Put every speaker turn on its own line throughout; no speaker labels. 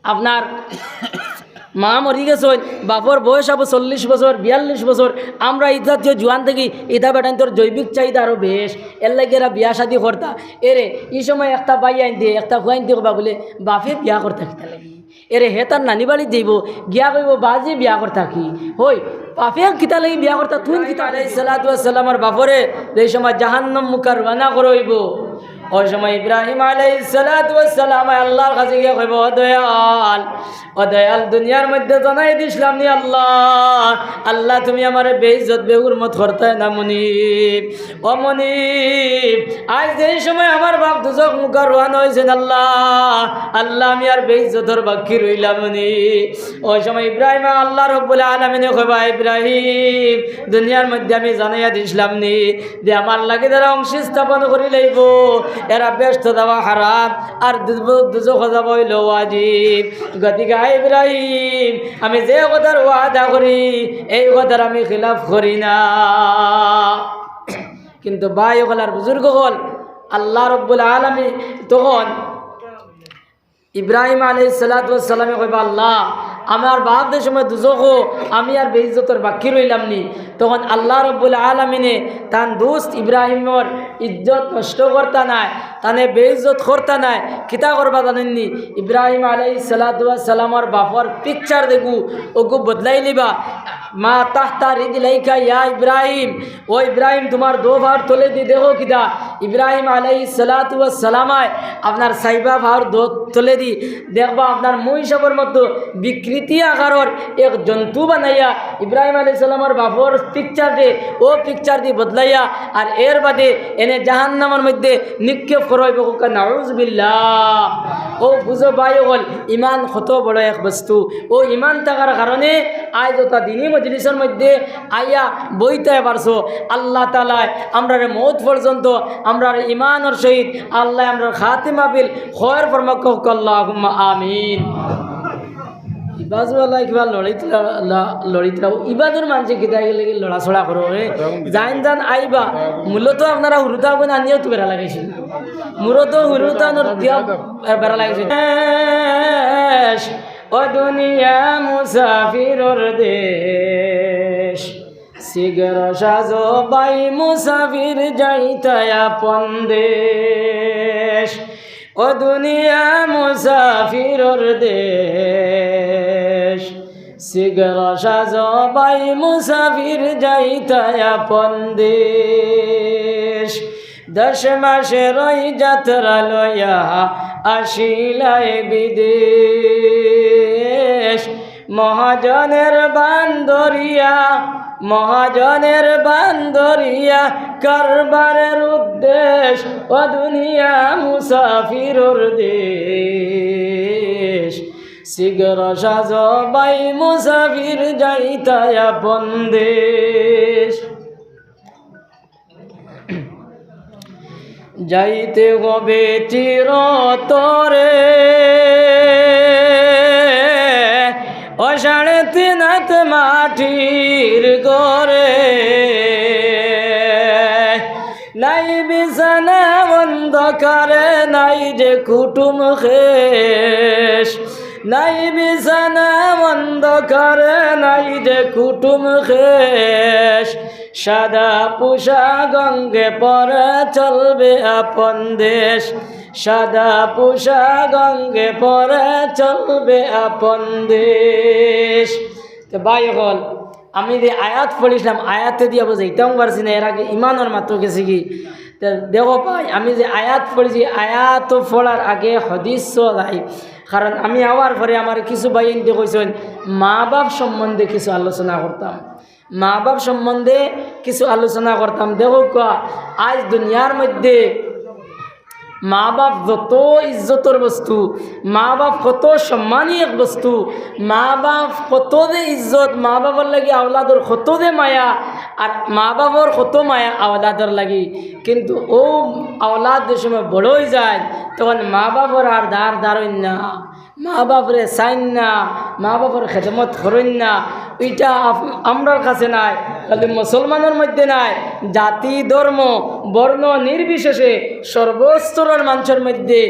আপনার মা মরি গেছেন, বাপর বয়স আবো 40 বছর 42 বছর। আমরা এই জাতীয় জোয়ান থেকে ইটা বেটান তোর জৈবিক চাহিদা আরও বেশ, এর লাগে এরা বিয়া শাদি করতা। এরে এই সময় একটা বাই আইন দিয়ে একটা খুয়াইন দিয়ে বা বলে বাপে বিয়া করতে কিতা লাগি। এরে হে তার নানি বাড়ি যাইব, গিয়া কইব বাজে বিয়া করতা কি হই বাপে কিতা লাগি বিয়া করতা তুই কিতা। আলাইহিস সালাতু ওয়াস সালামের বাপরে এই সময় জাহান্নাম মুখার রানা করইব। ওই সময় ইব্রাহিম আলাইহিস সালাতু ওয়াস সালাম আল্লাহর কাছে গিয়ে কইব ও দয়াল দুনিয়ার মধ্যে জানাই দিছিলাম নি আল্লাহ, আল্লাহ তুমি আমার বেইজ্জত বেহুরমত করতে না মুনিব। ও মুনিব, আজ যেই সময় আমার বাপ দুজক মুখার রানা হয়েছেন আল্লাহ, আল্লাহ আমি আর বেইজ্জতর বাকি রইলাম মুনিব। ওই সময় ইব্রাহিম আল্লাহ রব্বুল আলামিনে কইবা ইব্রাহিম দুনিয়ার মধ্যে আমি জানাইয়া দিছিলাম নি যে আমার লাগে যারা অংশ স্থাপন করি লইব এরা ব্যস্ত যাওয়া হারাম আর দুজক যাব হইল ওয়াজিব। গতিকে ইব্রাহিম আমি যে কথার ওয়াদা করি এই কথার আমি খিলাফ করি না। কিন্তু ভাই হল আর বুজুর্গ হল আল্লাহ রব্বুল আলামিন তখন ইব্রাহিম আলাইহিস সালাতু ওয়াস সালামে কইবা আল্লাহ আমার বাপদের সময় দুজক আমি আর বেইজ্জতর বাকি রইলাম নি। তখন আল্লাহ রব্বুল আলামিনে তান দোস্ত ইব্রাহিমর ইজ্জত নষ্ট করতা নাই, তানে বেইজ্জত করতা নাই, কিতা করবা জানেননি? ইব্রাহিম আলাইহিস সালাতু ওয়াস সালামর বাপর পিকচার দেখু ওগু বদলাই লিবা। মা তাহতা রিজলাইকা ইয়া ইব্রাহিম, ও ইব্রাহিম তোমার দো ভার তোলে দি দেখো কিতা। ইব্রাহিম আলাইহিস সালাতু ওয়াস সালামায় আপনার সাইবা ভার দো তোলে দি দেখবা আপনার মহিষাবর মতো বিকৃতি আকারর এক জন্তু বানাইয়া ইব্রাহিম আলাইহিস সালামের বাপর পিকচার দে ও পিকচার দি বদলাইয়া আর এর বাদে এনে জাহান্নামের মধ্যে নিক্ষেপ করইব। নাউজুবিল্লাহ। ও বুঝো ভাই হল ইমান কত বড় এক বস্তু। ও ইমান থাকার কারণে আজ ওটা দিনী মজলিসের মধ্যে আইয়া বইতে পারছো। আল্লাহ তাআলা আমরার মৌত পর্যন্ত আমরার ইমানের সহিত আল্লাহ আমরার খাতিমা বিল খয়র ফরমাক আল্লাহুম্মা আমিন। ইবাজওয়ালা কিবা লড়িতরা ইবাদুর মানছে কিতাই গেলে লড়াছড়া করো জান জান আইবা। মূলত আপনারা হুরুতা বই আনিও তো বেড়া লাগাইছিল, মূলত হুরুতা দিয়া বেড়া লাগাইছিল। ও দুনিয়া মুসাফিরর দেশ, সিগর সাজো বাই মুসাফির যাইতাই আপন দেশ। ও দুনিয়া মুসাফিরর দেশ, সিগর সাজো বাই মুসাফির যাইতাই আপন দেশ। 10 মাসের ওই যাত্রা লইয়া আসিলাই বিদেশ। মহাজনের বান্দরিয়া মহাজনের বান্দরিয়া কারবারের উদ্দেশ। ও দুনিয়া মুসাফিরর দেশ, সিগর সাজো বাই মুসাফির যাইতাই আপন দেশ। যাইতে হবে চিরতরে ও 3.5 হাত মাটির গড়ে। নাই বিছানা অন্ধকারে, নাই যে কুটুম খেশ। নাই বিছানা অন্ধকারে, নাই যে কুটুম খেশ। সাদা পোশাক অঙ্গে পরে চলবে আপন দেশ। সাদা পোশাক অঙ্গে পরে চলবে আপন দেশ। তো ভাই হল আমি যে আয়াত পড়িছিলাম আয়াতে দিয়ে বুঝাইতাম পারছি না, এর আগে ইমানের মাত্র গেছে কি। তো দেখো ভাই আমি যে আয়াত পড়েছি আয়াত পড়ার আগে হদিস নাই, কারণ আমি আওয়ার পরে আমার কিছু ভাই এনতে কইছেন মা বাপ সম্বন্ধে কিছু আলোচনা করতাম, মা বাপ সম্বন্ধে কিছু আলোচনা করতাম। দেখো আজ দুনিয়ার মধ্যে মা বাপ যত ইজ্জতর বস্তু, মা বাপ কত সম্মানী এক বস্তু, মা বাপ কত যে ইজ্জত, মা বাবার লাগি আওলাদর কত যে মায়া, আর মা বাবার কত মায়া আওলাদর লাগি। কিন্তু ও আওলাদ যে সময় বড় হয়ে যায় তখন মা বাবার আর দাঁড় দাঁড়ায় না, মা বাপরে চাইন না, মা বাপের খেদমত করেন না, এটা আমরার কাছে নাই, খালি মুসলমানের মধ্যে নাই, জাতি ধর্ম বর্ণ নির্বিশেষে সর্বস্তরের মানুষের মধ্যে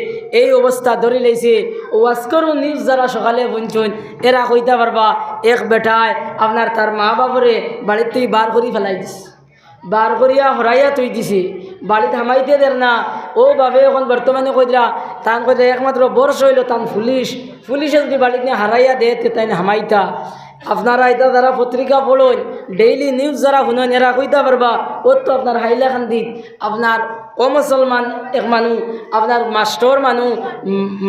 এই অবস্থা ধরে লাইছে। ওয়াজ করুন নিউজ যারা সকালে বঞ্চন এরা কইতে পারবা এক বেটায় আপনার তার মা বাপরে বাড়িতেই বার করি ফেলাই দিছে, বার করিয়া হরাইয়া তুই দিছে, বাড়িতে হামাইতে দের না। ও বাবে এখন বর্তমানে কইরা তান কইরা একমাত্র বর্ষ হইল তান পুলিশে যদি বাড়িতে হারাইয়া দে তাই হামাইতা। আপনারা এটা যারা পত্রিকা পড়ুন, ডেইলি নিউজ যারা শুনেন এরা কইতে পারবা ও তো আপনার হাইলাকান্দিত আপনার ও মুসলমান এক মানুষ, আপনার মাস্টর মানুষ,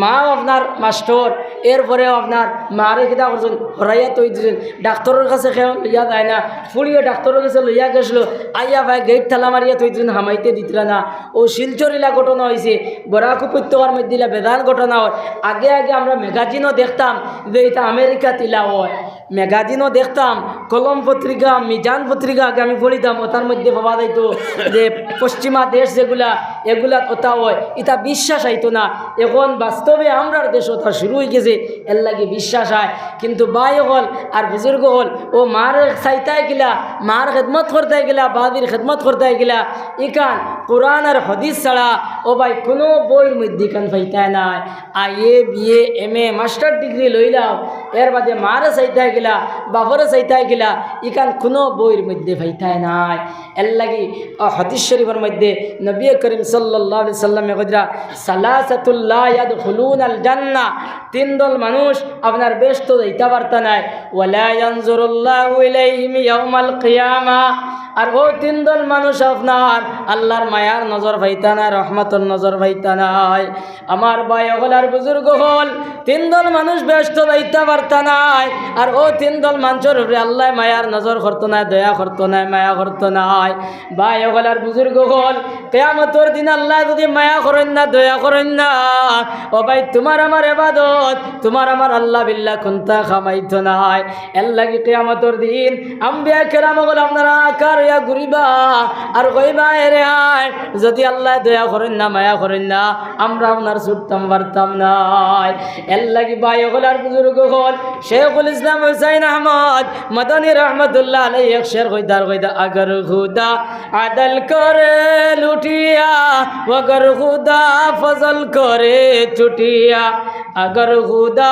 মাও আপনার মাস্টর, এরপরেও আপনার মারে কিতা করছেন হরাইয়া তৈ দিয়েছেন। ডাক্তারের কাছে খেয়ে লইয়া যায় না, ফুলিয়ে ডাক্তারের কাছে লইয়া গেছিল, আইয়া ভাই গেট ঠেলা মারিয়া তৈ দিয়েছেন, হামাইতে দিতরা না। ও শিলচরিলা ঘটনা হয়েছে, বরাক উপত্যকার মধ্যে বেদান ঘটনা হয়। আগে আগে আমরা ম্যাগাজিনও দেখতাম যে এটা আমেরিকা তিলা হয়, ম্যাগাজিনও দেখতাম, কলম পত্রিকা, মিজান পত্রিকা আগে আমি পড়িতাম, ওটার মধ্যে ভাবা যাইত যে পশ্চিমা দেশ যেগুলা এগুলা কথা হয়, এটা বিশ্বাস আইতো না। এখন বাস্তবে আমরার দেশ ওটা শুরু হয়ে গেছে, এর লাগে বিশ্বাস হয়। কিন্তু বাই হল আর বুজুর্গ হল ও মার চাইতায় গেলা, মার খেদমত করতে গেলা, বাদির খেদমত করতে গেলা, ইকান কোরআন আর হদিস ছাড়া ও ভাই কোনো বইয়ের মধ্যে কান পাইতায় নাই। IA BA MA master degree লইলাও, এর বাদে মারে চাইতায় গেলা, বাপরে চাইতায় গেলা, ইকান কোনো বইয়ের মধ্যে পাইতায় নাই। এর লাগি হাদিস শরীফের মধ্যে নবী করিম সাল্লাল্লাহু আলাইহি সাল্লামে কইরা সালাসাতুল লা ইয়াদখুলুনাল জান্নাহ, তিন দল মানুষ আপনার বেহেশত যাইতে পারতা নাই। ওয়ালা ইয়ানজুরুল্লাহু ইলাইহিম ইয়াউমাল কিয়ামা, আর ও তিন দল মানুষ আপনার আল্লাহর মায়ার নজর পাইতা না, রহমতের নজর পাইতা নাই। আমার ভাই হল আর বুজুর্গ হল তিন দল মানুষ বেহেশত যাইতে পারতা নাই, আর ও তিন দল মানুষের উপরে আল্লাহ মায়ার নজর করতো না, দয়া করতো না, মায়া করতো নাই। ভাই হল আর বুজুর্গ হল কিয়ামতের দিন আল্লাহ যদি মায়া করেন না, দয়া করেন না, ও ভাই তোমার আমার ইবাদত, তোমার আমার আল্লাহ বিল্লাহ কোনটা খামাইতো নাই। এর লাগি কিয়ামতের দিন আম্বিয়া কেরাম হল আপনারা আকার ইয়া ঘুরিবা আর কইবা এরে আয়, যদি আল্লাহ দয়া করেন না, মায়া করেন না, আমরা আপনার ছুটতাম পারতাম নাই। এর লাগি ভাই হল আর বুজুর্গ হল শেখুল ইসলাম হুসাইন আহমদ মদনী রহমতুল্লাহ আলাইহি এক শের কইদার আগর খুদা আদল করে লুটিয়া, वगर खुदा फजल करे चुटिया, अगर खुदा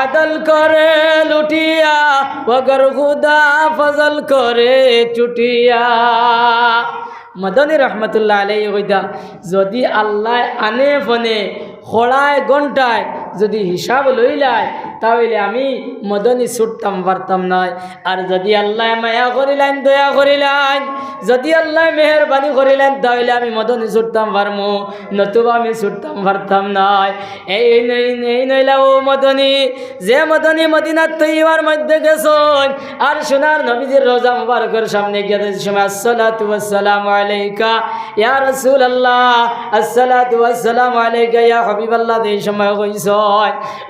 आदल करे लुटिया, वगर खुदा फजल करे चुटिया। मदनी रहमतुल्लाह आलैहि কইতা যদি আল্লাহ আনে ফনে খড়ায় ঘন্টায় যদি হিসাব লইলায় তাহলে আমি মদনী ছুটতাম পারতাম নাই। আর যদি আল্লাহ মায়া করিলেন, দয়া করিলেন, যদি আল্লাহ মেহরবানি করিলেন তাহলে আমি মদনী ছুটতাম পারমু, নতুবা আমি ছুটতাম পারতাম নাই। এই নইলা ও মদনী, যে মদনী মদিনার তৈবার মধ্যে গেছেন আর সোনার নবীজির রোজা মুবারকের সামনে গিয়ে সময় আসসালাতু ওয়াসসালামু আলাইকা ইয়া রাসূলুল্লাহ, আসসালাতু ওয়াসসালামু আলাইকা ইয়া হাবিবাল্লাহ, এই সময় কইছ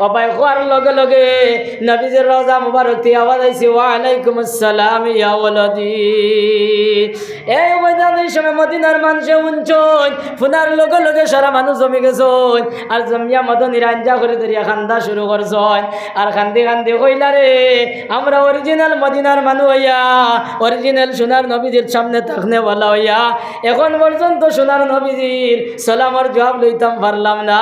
ও ভাই খোয়ার লগে লগে নবীজির রোজা মুবারক থেকে আওয়াজ আইছে ওয়া আলাইকুম আসসালাম ইয়া ওয়ালাদি। এই ময়দানের সময় মদিনার মানুষে উঞ্চন ফুনার লগে লগে সারা মানুষ জমে গেছন আর জমিয়া মদনীর আঞ্জা করে ধরিয়া খান্দা শুরু করছন। আর খান্দি খান্দি কইলা রে আমরা অরিজিনাল মদিনার মানুষ হইয়া, অরিজিনাল সোনার নবীজির সামনে থাকনে বলা হইয়া এখন পর্যন্ত সোনার নবীজির সালামের জবাব লইতাম পারলাম না।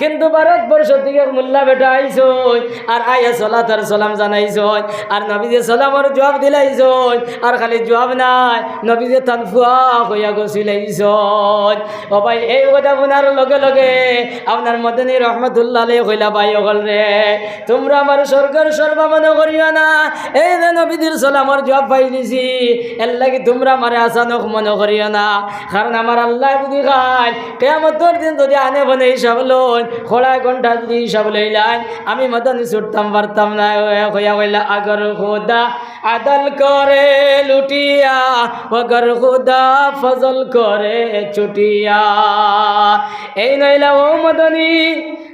কিন্তু ভারতবর্ষ থেকে মোল্লা বেটা আইসন আর আয়া সালাতার সালাম জানাইছন আর নবীজির সালামের জবাব দিলাইছন, আর খালি জবাব নাই নবীজির তানফুয়া হইয়া গছিলাইছন। ও ভাই এই কথা শোনার লগে লগে আপনার মদনী রহমতুল্লাহ আলাইহি কইলা ভাই ওগল রে তোমরা আমার স্বর্গের সর্বা মনে করিও না, এই যে নবীজির সালামের জবাব পাইলিছি এর লাগি তোমরা আমারে আসানক মনে করিও না। কারণ আমার আল্লাহ বুঝি খান কিয়ামতের দিন যদি আনে বনে হিসাব লন খোড়ায় ঘন্টা যদি হিসাব লইলাম আমি মদনী ছুটতাম পারতাম না। হইয়া কইলা আগর খুদা আদল করে লুটিয়া, অগর খুদা ফজল করে চুটিয়া। এই নইলা ও মদনী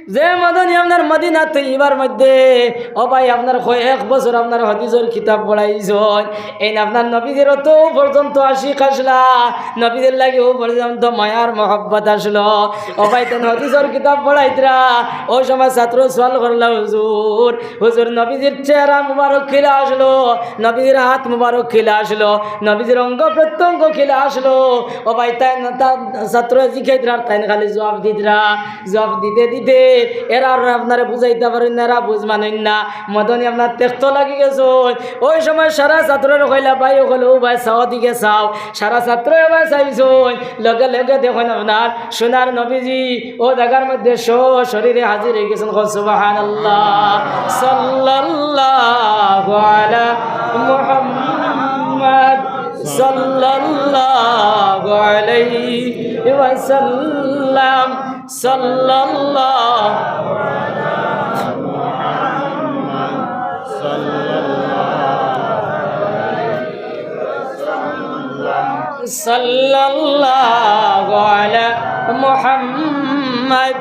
যে মদনী আপনার মদিনা তৈবার মধ্যে ও ভাই আপনার কয়েক বছর আপনার হাদিসের কিতাব পড়াইছেন এই আপনার নবীদের তো পর্যন্ত আশিক আসলা নবীদের লাগে ও পর্যন্ত মায়ার মহব্বত আসলো ও ভাই তেন হাদিসের কিতাব পড়াইতরা ওই সময় ছাত্র সওয়াল করল হুজুর হুজুর নবীজির চেহারা মুবারক খিলে আসলো নবীজির হাত মুবারক খিলে আসলো নবীজির অঙ্গ প্রত্যঙ্গ খিলে আসলো ও ভাই তাই ছাত্র শিখাইতরা তাই খালি জবাব দিতরা জবাব দিতে দিতে এরা আপনারা বুঝাইতে পারেন না এরা বুঝ মানেন না মদনী আপনার তেক্ত লাগি গেছো ওই সময় সারা ছাত্রের কইলা ভাই হলো ভাই চাও দিকে চাও সারা ছাত্র এবার চাইছো লগে লগে দেখুন আপনার সোনার নবীজি ও জায়গার মধ্যে শরীরে হাজির হয়ে গেছেন সুবহানাল্লাহ সাল্লাল্লাহু আলা মুহাম্মদ সাল্লাল্লাহু আলাইহি ওয়াসাল্লাম সাল্লাল্লাহু সাল্লাল্লাহু আলা মুহাম্মদ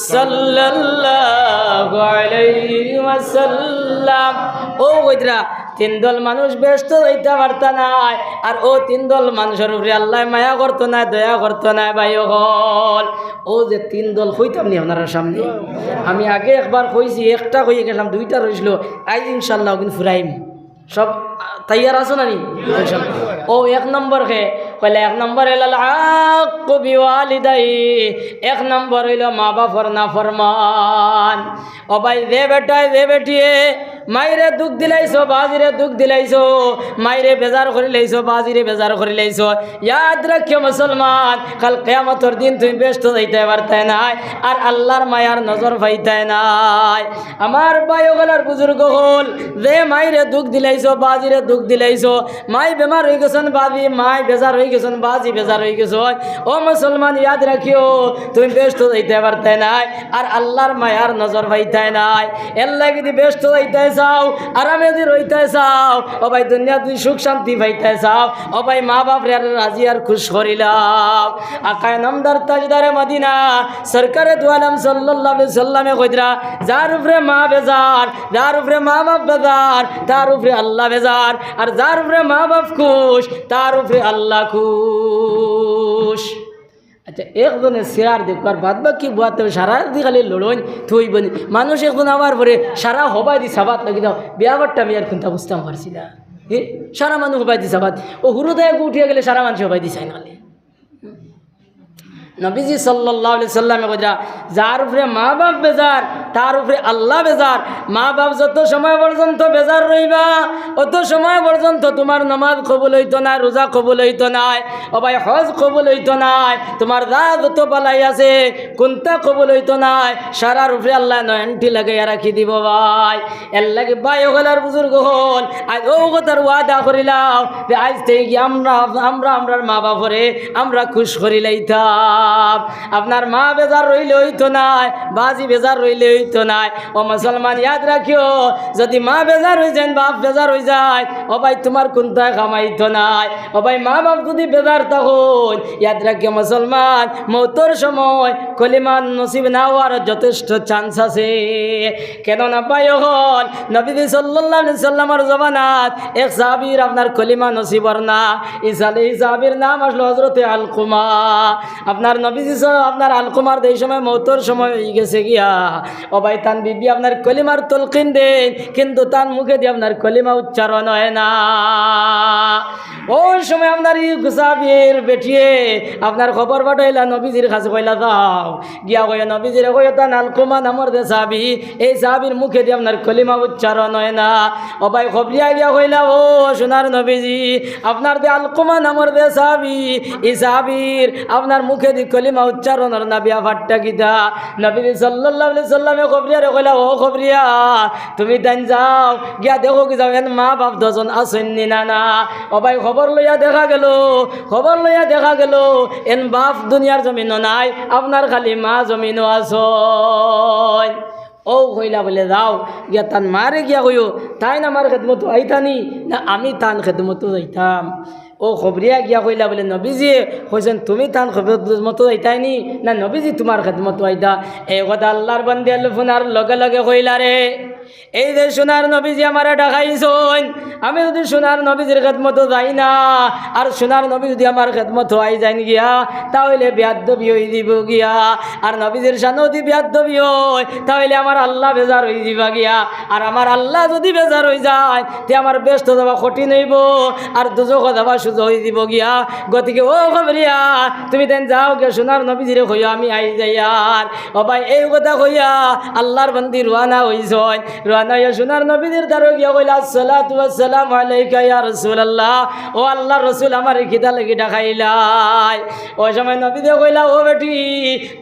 সাল্লাল্লাহু আলাইহি ওয়াসাল্লাম ও কইতরা তিন দল মানুষ ব্যস্ত হইতে পারত নাই আর ও তিন দল মানুষের উপরে আল্লাহ মায়া করতো না দয়া করতো না ভাই হল ও যে তিন দল হইতাম নি আপনার সামনে আমি আগে একবার কইছি একটা কইয়ে গেলাম দুইটা রইছিল আজ ইনশাল্লাহ কিন্তু ফুরাইম সব তৈয়ার আছো না নি ও এক নম্বর কে কইলে এক নম্বর এলাল আক্কু বিওয়ালিদাই এক নম্বর হইল মা বাপর না ফরমান ও ভাই দে বেটায় দে বেটিয়ে মাইরে দুঃখ দিলাইছো বাজিরে দুঃখ দিলাইছো মাইরে বেজার করে লাইছো বাজিরে বেজার করে লাইছো ইয়াদ রাখিও মুসলমান কাল কিয়ামতের দিন তুমি ব্যস্ত যাইতে পারতে নাই আর আল্লাহর মায়ার নজর পাইতে নাই আমার বায়োগলার বুজুর্গ হল যে মাইরে দুঃখ দিলাইছো বাজিরে দুঃখ দিলাইছো মাই বেমার হয়ে গেছেন বাজি মাই বেজার হয়ে গেছেন বাজি বেজার হয়ে গেছ ও মুসলমান ইয়াদ রাখিও তুমি ব্যস্ত যাইতে পারতে নাই আর আল্লাহর মায়ার নজর পাইতে নাই এর লাগি দি ব্যস্ত যাইতে চাও আরামে দি রইতে চাও ও ভাই দুনিয়া তুই সুখ শান্তি পাইতে চাও ও ভাই মা বাপ রে রাজি আর খুশ করিলাম আকায় নামদার তাজদারে মদিনা সরকারে দু আলম সাল্লাল্লাহু আলাইহি সাল্লামে কইরা যার উপরে মা বেজার যার উপরে মা বাপ বেজার তার উপরে আল্লাহ বেজার আর যার উপরে মা বাপ খুশ তার উপরে আল্লাহ খুশ আচ্ছা একজনে শেয়ার দেখবার বাদ বাকি বুয়াতে সারা দি খালি লড়ন থই বনি মানুষ এখন আবার পরে সারা হবাই দি সাবাত লাগি দাও বিয়াবারটা আমি আর কোনটা বুঝতাম পারছি না সারা মানুষ হবাই দি সাবাত ও হুরুদায় উঠিয়া গেলে সারা মানুষ হবাই দি চাই না নবীজি সাল্লাল্লাহু আলাইহি সাল্লামে কইরা যার উপরে মা বাপ বেজার তার উপরে আল্লাহ বেজার মা বাপ যত সময় পর্যন্ত বেজার রইবা অত সময় পর্যন্ত তোমার নামাজ কবুল হইতো না রোজা কবুল হইতো না ও ভাই হজ কবুল হইতো না তোমার যা যত বালাই আছে কোনটা কবুল হইতো না সারার উপরে আল্লাহ নয়নটি লাগাইয়া রাখি দিব ভাই এর লাগে ভাই ওগলার বুজুর্গ হল আজ ও কথার ওয়াদা করিলাম যে আজ থেকে আমরার মা বাপরে আমরা খুশ করিলাইতাম আপনার মা বেজার রইলে হইতো নাই বাজি বেজার রইলে হইতো নাই ও মুসলমান ইয়াদ রাখিও যদি মা বেজার হয়ে যান বাপ বেজার হয়ে যায় ও ভাই তোমার কোনটা কামাইতো নাই ও ভাই মা বাপ যদি বেজার তখন ইয়াদ রাখিও মুসলমান মৌতর সময় কলিমা নসিব না হওয়ার যথেষ্ট চান্স আছে কেননা ভাই হল নবী সাল্লাল্লাহু আলাইহি সাল্লামের জমানাত এক সাহাবীর আপনার কলিমা নসিবর না এই সাহাবীর নাম আসলো হযরতে আলকুমা আপনার নবীজি আপনার আলকুমার এই সময় মৌতর সময় হয়ে গেছে গিয়া ও ভাই তান বিবি আপনার কলিমার তলকিন দেন কিন্তু তার মুখে দিয়ে আপনার কলিমা উচ্চারণ হয় না ওই সময় আপনার ই গুসাবির বেটিয়ে আপনার খবর পাঠাইলা নবীজির কাছে কইলা যাও গিয়া কইয়া নবীজিরে কইয়া তান আলকুমা নামর দে সাহাবি এই সাহাবির মুখে দিয়ে আপনার কলিমা উচ্চারণ হয় না ও ভাই খবরিয়া গিয়া কইলা ও সোনার নবীজি আপনার দে আলকুমা নামর দে সাহাবি এই সাহাবির আপনার মুখে দি কলিমা উচ্চারণের না বিয়া ফাট্টা গীতা নবী সাল্লাল্লাহু আলাইহি সাল্লামে খবরিয়ারে কইলা ও খবরিয়া তুমি তাই যাও গিয়া দেখো কি যাও এন মা বাপ দুজন আসেন নি না না ও ভাই খবর লইয়া দেখা গেল এন বাপ দুনিয়ার জমিনও নাই আপনার খালি মা জমিনও আসন ও কইলা বলে যাও গিয়া তান মারে গিয়া কইও তাই না আমার খেদমতো আইতানি না আমি তান খেদমতো যাইতাম ও খবরিয়া গিয়া কইলা বলে নবীজি কইছেন তুমি তান মতো আইতাইনি না নবীজি তোমার খেদমত আইতা। এই কথা আল্লাহর বান্দে ফোনার লগে লগে কইলা রে এই যে সোনার নবীজি আমার ডাকাইছেন, আমি যদি সোনার নবীজির খেদমত যাই না আর সোনার নবী যদি আমার খেদমত হয়ে যাই গিয়া তাহলে বেয়াদবি হয়ে দিব গিয়া, আর নবীজির সামনে যদি বেয়াদবি হয় তাহলে আমার আল্লাহ বেজার হয়ে যাবা গিয়া, আর আমার আল্লাহ যদি বেজার হয়ে যায় তে আমার ব্যস্ত যাওয়া কঠিন হইব আর দুজক যাওয়া সুযোগ হয়ে দিব গিয়া। গতিকে ও খবরিয়া তুমি তেন যাও গে সোনার নবীজিরে কইয়া আমি আই যাই। আর ও ভাই এই কথা কইয়া আল্লাহর বান্দি রওনা হইছেন। রওনা হইয়া সোনার নবীজির দ্বারে গিয়া কইলা আসসালাতু ওয়াসসালামু আলাইকা ইয়া রাসূলুল্লাহ, ও আল্লাহর রাসূল আমার কিতা লাগি ডাকাইলাই। ওই সময় নবীজি কইলা ও বেটি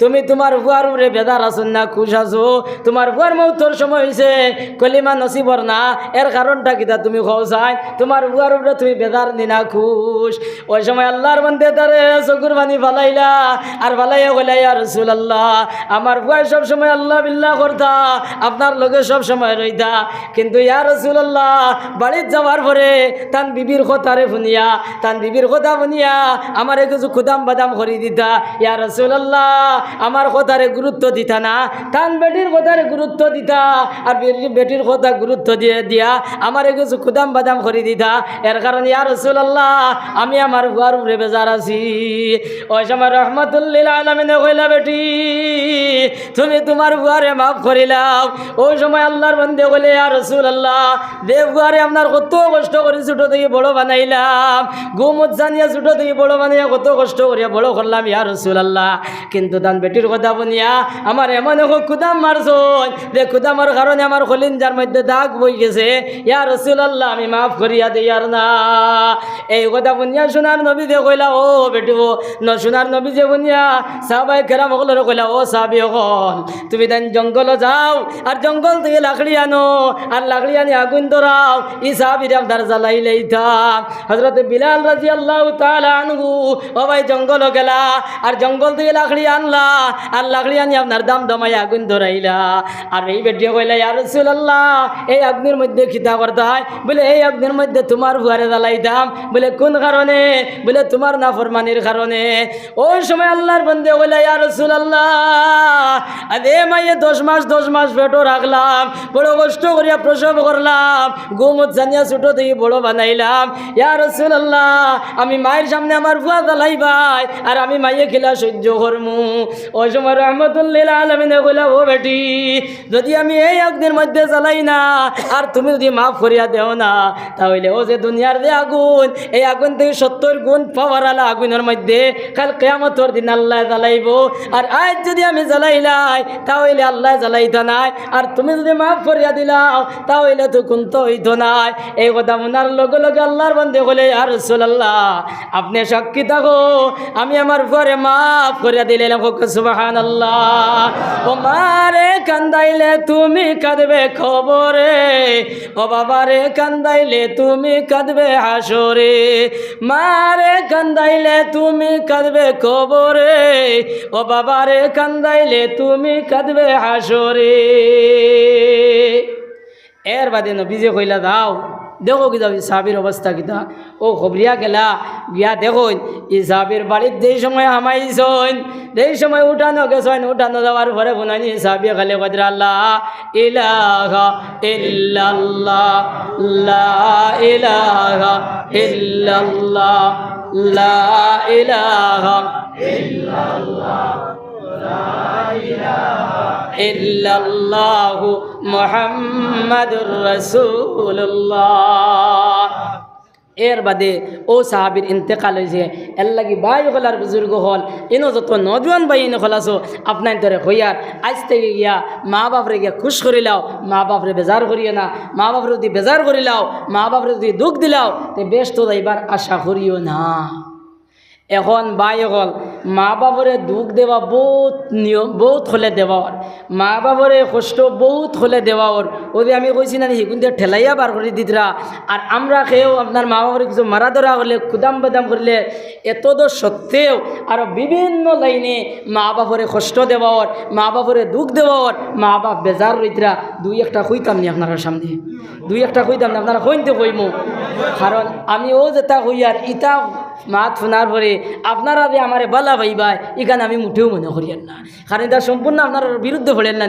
তুমি তোমার বুয়ার উপরে বেদার আছো না খুশ আছো? তোমার বুয়ার মৌতর সময় হইছে কলিমা নসিবর না, এর কারণটা কিতা তুমি খাওয়াই? তোমার বুয়ার উপরে তুমি বেদার নিনা খুশ। ওই সময় আল্লাহর বান্দে তারে চকুর পানি ফালাইলা আর ফালাইয়া কইলা ইয়া রাসূলুল্লাহ আমার বুয়ার সব সময় আল্লাহ বিল্লাহ করতা, আপনার লগে সব সময় রইতা, কিন্তু ইয়া রাসূলুল্লাহ বাড়িতে যাওয়ার পরে তান বিবির কথারে শুনিয়া তান বিবির কথা শুনিয়া আমারে কিছু খুদাম বাদাম করে দিতা। ইয়া রাসূলুল্লাহ আমার কথারে গুরুত্ব দিতা না, তান বেটির কথারে গুরুত্ব দিতা আর বেটির কথা গুরুত্ব দিয়ে দিয়া আমারে কিছু খুদাম বাদাম করে দিতা। এর কারণে ইয়া রাসূলুল্লাহ আমি আমার বুয়ার উপরে বেজার আছি। ওই সময় রহমাতুল্লিল আলামিনে কইলা বেটি তুমি তোমার বুয়ারে মাফ করিলাম। ওই সময় আল্লাহর বান্দে বলে ইয়া রাসূলুল্লাহ দেব বুয়ারে আপনার কত কষ্ট করে ছোট থেকে বড় বানাইলাম, গুমত জানিয়া ছোট থেকে বড় বানাইয়া কত কষ্ট করিয়া বড় করলাম ইয়া রাসূলুল্লাহ, কিন্তু তান বেটির কথা বনিয়া আমার এমন খুদাম মারছন যে খুদামার কারণে আমার কলিজার মধ্যে দাগ বই গেছে। ইয়া রাসূলুল্লাহ আমি মাফ করিয়া দেই আর না। এই কথা বনিয়া সোনার নবী যে কইলা ও বেটি ও সোনার নবী যে বনিয়া সাহাবায়ে কেরাম হল কইলা ও সাহাবী হল তুমি তাই জঙ্গল যাও আর জঙ্গল থেকে লাকড়ি আনো আর লাকড়ি আনি আগুন ধরাও, ই সাহাবীরা আপনার জ্বালাই লইতাম। হযরত বিলাল রাদিয়াল্লাহু তাআলা আনহু ও ভাই জঙ্গল গেলা আর জঙ্গল থেকে লাকড়ি আনলা আর লাকড়ি আনি আপনার দাম দমাই আগুন ধরাইলা। আর এই বেটি কইলা ইয়া রাসূলুল্লাহ এই আগুনের মধ্যে খিতা করতে হয়? বলে এই আগুনের মধ্যে তোমার বুয়ারে জ্বালাইতাম। বলে কোন কারণে? বলে তোমার নাফরমানির কারণে। ওই সময় আল্লাহর বান্দা কইলা ইয়া রাসূলুল্লাহ আরে মাইয়ে 10 মাস পেটো রাখলাম, বড় কষ্ট করিয়া প্রসব করলাম, গোমত জানিয়া ছোট থেকে বড় বানাইলাম। ইয়া রাসূলুল্লাহ আমি মায়ের সামনে আমার বুয়া জ্বালাই ভাই আর আমি মাইয়ে খেলা সহ্য করমু। ওই সময় রহমাতুল্লিল আলামিনে কইলা ও বেটি যদি আমি এই আগুনের মধ্যে জ্বালাই না আর তুমি যদি মাফ করিয়া দেও না তাহলে ও যে দুনিয়ার যে আগুন এই আগুন থেকে 70 গুণ পাওয়ার আলা আগুনের মধ্যে কাল কিয়ামতের দিন আল্লাহ জ্বালাইব। আর আজ যদি আমি জ্বালাইলাই তাহলে আল্লাহ জ্বালাইতো নাই, আর তুমি যদি মাফ করিয়া দিলাও তাহলে তো কোনতো হইতো নাই। এই কথা মনার লগে লগে আল্লাহর বান্দে বলে ইয়া রাসূলুল্লাহ আপনি সাক্ষী থাকো আমি আমার ঘরে মাফ করিয়া দিলাম। সুবহানাল্লাহ। ও মারে কান্দাইলে তুমি কাঁদবে খবরে, ও বাবারে কান্দাইলে তুমি কাঁদবে হাসরে, মারে কান্দাইলে তুমি কাঁদবে খবরে, ও বাবারে কান্দাইলে তুমি কাঁদবে হাসরে। এর বাদে নবীজি কইলা দাও দেখো কি যাবি সাহাবির অবস্থা কিতা। ও খবরিয়া গেলা গিয়া দেখো ই সাহাবির বাড়ির যেই সময় হামাইছন যেই সময় উঠানো গেছেন, উঠানো যাওয়ার পরে শুনানি সাহাবি খালি কদরা লা ইলাহা ইল্লাল্লাহ লা ইলাহা ইল্লাল্লাহ লা ইলাহা ইল্লাল্লাহ ইল্লাল্লাহু মুহাম্মাদুর রাসূলুল্লাহ। এর বাদে ও সাহাবির ইন্তেকাল হয়েছে। এর লাগি ভাই হলার বুজুর্গ হল ইনো যত নজওয়ান ভাই ইনো হলাছো আপনার ধরে হইয়ার আজ থেকে গিয়া মা বাপরে গিয়া খুশ করিলাও, মা বাপরে বেজার করিও না। মা বাপরে যদি বেজার করিলাও, মা বাপরে যদি দুঃখ দিলাও তে বেশ তো যাইবার আশা করিও না। এখন ভাই হল মা বাবরে দুঃখ দেওয়া বহুত নিয়ম, বহুত হলে দেওয়ার, মা বাবরে কষ্ট বহুত হলে দেওয়ার। ওই আমি কইছি না কিন্তু ঠেলাইয়া বার করে দিতরা। আর আমরা খেয়েও আপনার মা বাবার কিছু মারা ধরা হলে কুদাম বাদাম করলে এত তো সত্ত্বেও আরও বিভিন্ন লাইনে মা বাবরে কষ্ট দেওয়ার, মা বাবরে দুঃখ দেওয়ার, মা বাপ বেজার রইতরা। দুই একটা কইতাম নি আপনার সামনে, দুই একটা কইতাম না, আপনারা কইতে কইমু। কারণ আমি ও যেটা কইয়ার ইটা মাত শোনার পরে আপনারা যে আমার বালা ভাইবাই এখানে আমি মুঠেও মনে করিয়েন না। কারণ এটা সম্পূর্ণ আপনার বিরুদ্ধে পড়েন না,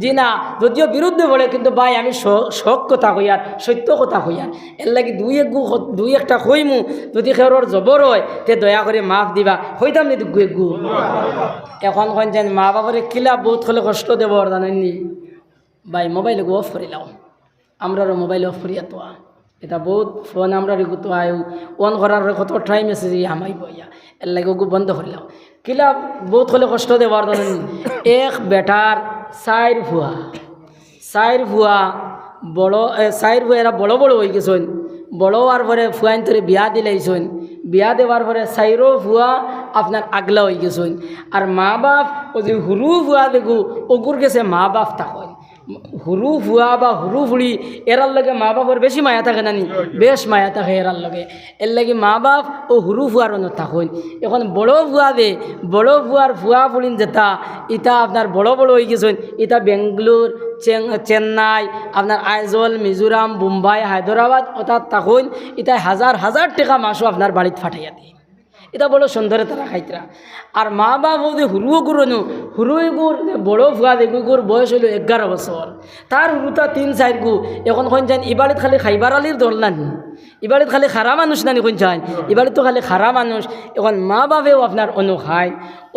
যে না যদিও বিরুদ্ধে পড়ে কিন্তু ভাই আমি শখ কথা কইয়ার, সত্য কথা কইয়ার। এর লাগে দুই একটা কইমু, যদি খেরোর জবর হয় তে দয়া করে মাফ দিবা, হইতাম নি দুগু একগু। এখন যেন মা বাবারে কিলা বহুত হলে কষ্ট দেব জানেননি ভাই, মোবাইল অফ করিলাম, আমরারও মোবাইল অফ করিয়া তো এটা বহুত ফোন আমরা রেগুতো আয় অন করার কত টাইম আছে যে আমাই বইয়া, এর লাগে ওগু বন্ধ করিলাম। কিলা বহুত হলে কষ্ট দেবার জানেন। এক বেটার চাইর ভুয়া বড় চাইর ভুয়া এরা বড় বড় হয়ে গেছেন। বড় হওয়ার পরে ফুয়াইন ধরে বিয়া দিলাইছেন, বিয়া দেওয়ার পরে চাইরও ভুয়া আপনার আগলা হয়ে গেছেন। আর মা বাপ ও যে হুরু ভুয়া দেখু ওগুর গেছে মা বাপ থাকেন। হুরু ভুয়া বা হুরু ফুড়ি এরার লগে মা বাপের বেশি মায়া থাকে নানি, বেশ মায়া থাকে এরার লগে। এর লাগে মা বাপ ও হুরু ভুয়ার অন্য থাকুন। এখন বড় ভুয়া দে, বড় ভুয়ার ভুয়া ফুড়িন যেটা ইটা আপনার বড় বড় হয়ে গেছেন। ইটা বেঙ্গলোর, চেন্নাই, আপনার আইজল, মিজোরাম, মুম্বাই, হায়দ্রাবাদ অর্থাৎ থাকুন। ইটা হাজার হাজার টাকা মাসও আপনার বাড়িতে ফাটাইয়া দিই। এটা বড় সুন্দরে তারা খাইতরা। আর মা বাপ যে হুরুও গুরনু হুরুই গুর বড় ভুয়া দেখু গুর বয়স হইল 11 বছর, তার হুরুতা 3-4 গু। এখন কোন যান ইবাড়িত খালি খাইবার আলির দল নানি, ইবাড়িত খালি খারা মানুষ নানি কোন যান, ইবাড়িত তো খালি খারা মানুষ। এখন মা বাপেও আপনার অনু খায়।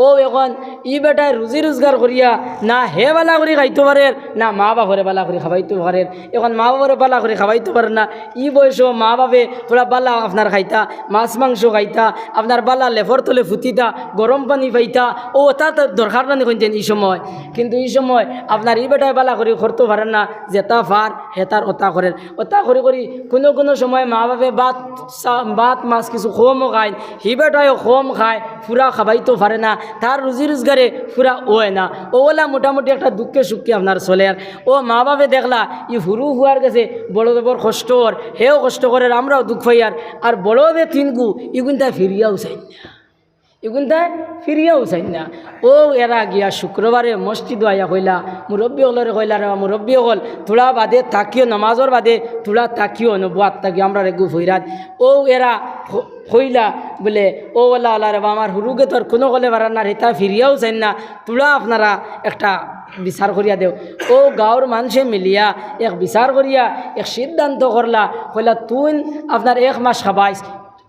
ও এখন ই বেটায় রুজি রোজগার করিয়া না হে বালা করে খাইতে পারে, না মা বাপরে বালা করে খাওয়াইতে পারে। এখন মা বাপরে বালা করে খাওয়াইতে পারে না, ই বয়সও মা বাপে পুরা বালা আপনার খাইতা, মাছ মাংস খাইতা, আপনার বালা লেফর তলে ফুটিতা, গরম পানি পাইতা। ও তার দরকার নানি কোনছেন এই সময়। কিন্তু এই সময় আপনার ই বেটায় বালা করে করতে পারেন না, যেটা ফার হেতার ওতা করেন। ওতা করে করি কোনো কোনো সময় মা বাপে ভাত মাছ কিছু কমও খায়, হি বেটায়ও কম খায়, পুরা খাবাইতেও পারে না, তার রুজি রোজগারে পুরা ওয় না। ওলা মোটামুটি একটা দুঃখে সুখে আপনার চলে। আর ও মা বাপে দেখলা ই হুরু হুয়ার গেছে বড় বড় কষ্ট ওর, হেও কষ্ট করে, আমরাও দুঃখ পাই। আর বড় যে 3 গু ইগুনটা ফিরিয়াও চাই না, এগুনটায় ফিরিয়াও চাই না। ও এরা গিয়া শুক্রবারে মসজিদ আইয়া কইলা মুরব্বী হলরে কইলা রে মুরব্বী হল থোড়া বাদে তাকিও, নামাজর বাদে থোড়া তাকিও নবাত তাকি আমরা রেগু ফইরাত। ও এরা কইলা বলে ও ওলা ওলা রে আমার হুরুকে তোর কোনো গলে পারার না, রেতা ফিরিয়াও চাই না, তোরা আপনারা একটা বিচার করিয়া দেও। ও গাঁৱৰ মানুষে মিলিয়া এক বিচার করিয়া এক সিদ্ধান্ত করলা, কইলা তুই আপনার 1 মাস খাবাইস,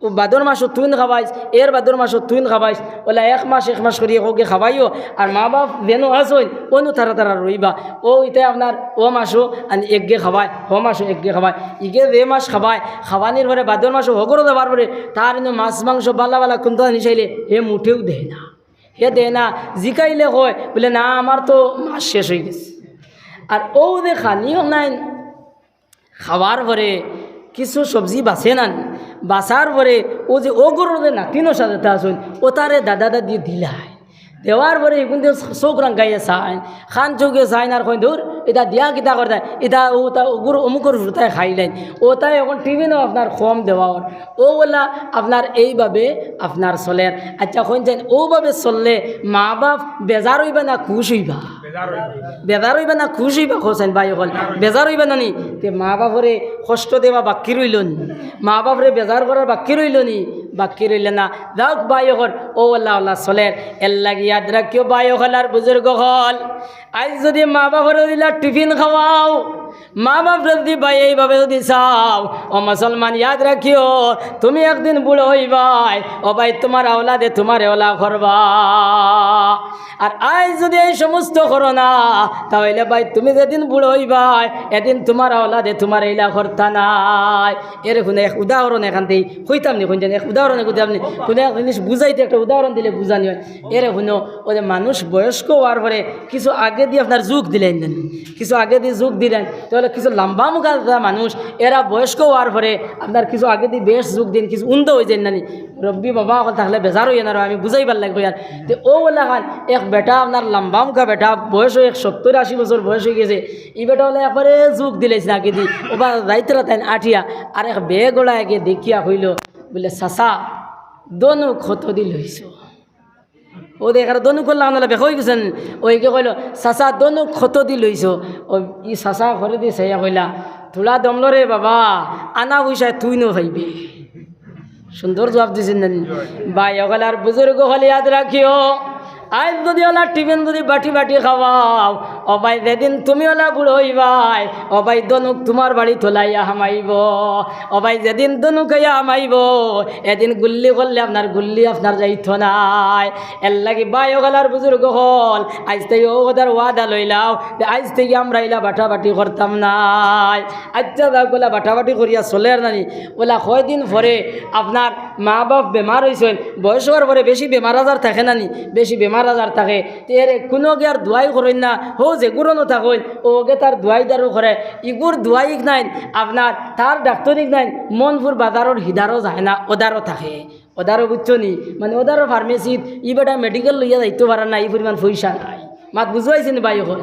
ও বাদর মাসও তুই খাবাইস, এর বাদর মাসও তুই খাবাইস। ওলা 1 মাস করিয়া ওকে খাবাইও। আর মা বাপ যেন আসই অনু তারা রইবা। ও ইতে আপনার ও মাসও আর একগে খাবায়, হ মাসও একগে খাবায়, ইগে যে মাস খাবায়, খাবানির পরে বাদর মাসও হগরও দেবার পরে তার কিন্তু মাছ মাংস বালা বালা কোনটা নিচাইলে হে মুঠেও দেয় না, হে দেয় না। জিকাইলে কয় বলে না আমার তো মাস শেষ হয়ে গেছে। আর ও দেখা নিয়ম নাই, খাবার পরে কিছু সবজি বাঁচে না, বাঁচার পরে ও যে ও গরুর যে নাতিনো সাজাতে আসুন ও তারে দাদা দাদি দিলায়, দেওয়ার পরে এখন চোখ রাঙ্গাইয়ে চায়, খান চৌকে চায় না, আর কই ধর এটা দিয়া কিতা করে দেয়, এটা ও তা গরু অমুকর তাই খাইলেন। ও তাই এখন টিফিনও আপনার কম দেওয়ার। ও বলা আপনার এইভাবে আপনার চলের। আচ্ছা কইন যান ওভাবে চললে মা বাপ বেজার হইবা না খুশ হইবা? বেজার হইবা না খুশ হইবা? খোঁজেন ভাই হল বেজার হইবা না নি? তে মা বাপরে কষ্ট দেওয়া বাকি রইল নি, মা বাপরে বেজার করার বাকি রইল নি? বাকি রইলে না। যাওক ভাই হল ও আল্লাহ আল্লাহ চলের। এর লাগি ইয়াদ রাখিও ভাই হল আর বুজুর্গ হল, আজ যদি মা বাপরে দিলা টিফিন খাওয়াও, মা বাপ যদি ভাই এইভাবে যদি চাও, ও মুসলমান ইয়াদ রাখিও তুমি একদিন বুড়ো হইবাই, ও ভাই তোমার আওলাদে তোমার ওলা করবা। আর আজ যদি এই সমস্ত করো না তাহলে ভাই তুমি যেদিন বুড়ো হইবাই এদিন তোমার আওলাদে তোমার এইলা করতা নাই। এরকম এক উদাহরণ এখান থেকে হইতাম নি, কোন এক উদাহরণ হইতাম নি, কোনো এক জিনিস বুঝাইতে একটা উদাহরণ দিলে বুঝানি হয়। এরকম ওই যে মানুষ বয়স্ক হওয়ার পরে কিছু আগে দিয়ে আপনার যুগ দিলেন, কিছু আগে দিয়ে যুগ দিলেন, তাহলে কিছু লম্বা মুখা মানুষ এরা বয়স্ক হওয়ার পরে আপনার কিছু আগে দিয়ে বেশ যোগ দিন কিছু উন্দ হয়ে যায় নানি রব্বি বাবা অকল থাকলে বেজার হইয়া না আমি বুঝাইবার লাগবো আর তো ও বলে খান এক বেটা আপনার লম্বা মুখা বেটা বয়স হয়ে 70-80 বছর বয়স হয়ে গেছে এই বেটা হলে একবারে যোগ দিলেছে আগে দি ওবা রাইতরা তাই আঠিয়া আর এক বেগোলা একে দেখিয়া হইল বলে চাচা দনু ক্ষত দি লইছ ও দেখার দনু করলাম না বেশ হয়ে গেছেন ওইকে কইল চাচা দনু ক্ষত দি লইছ ও ই চাচা ঘরে দিয়ে চাইয়া কইলা তোলা দমল রে বাবা আনা পয়সায় তুই নো ভাইবি সুন্দর জবাব দিয়েছেন ভাই ওখানে আর বুজুর্গ হলে ইয়াদ রাখিও আজ যদি ওলা টিফিন যদি বাটি বাটি খাওয়াও ও ভাই যেদিন তুমি ওলা বুড়ো হইবাই ও ভাই দনুক তোমার বাড়ি তোলাইয়া হামাইব ও ভাই যেদিন দনুক হইয়া হামাইব এদিন গুল্লি করলে আপনার গুল্লি আপনার যাইত নাই এর লাগি ভাই ওখালার বুজুর্গ হল আজ থেকে ও ওদের ওয়াদা লইলাও যে আজ থেকে আমরা ইলা বাটা বাটি করতাম নাই আচ্ছা ওলা বাটা বাটি করিয়া চলে আর নানি ওলা কয়দিন পরে আপনার মা বাপ বেমার হয়েছেন বয়স হওয়ার পরে বেশি বেমার আজার থাকে নানি বেশি বেমার আজার থাকে এর কোনো গে আর দোয়াই করেন না হো যে গুরনো থাকেন ওকে তার দোয়াই দারু করে ইগুর দোয়াইক নাই আপনার তার ডাক্তারিক নাই মনপুর বাজারের হিদারও যায় না ওদারও থাকে ওদারও বুঝছো নি মানে ওদারও ফার্মেসিত ই বেটা মেডিকেল লইয়া যাইতে পারে না এই পরিমাণ পয়সা নাই মাত বুঝাইছেন ভাই এখন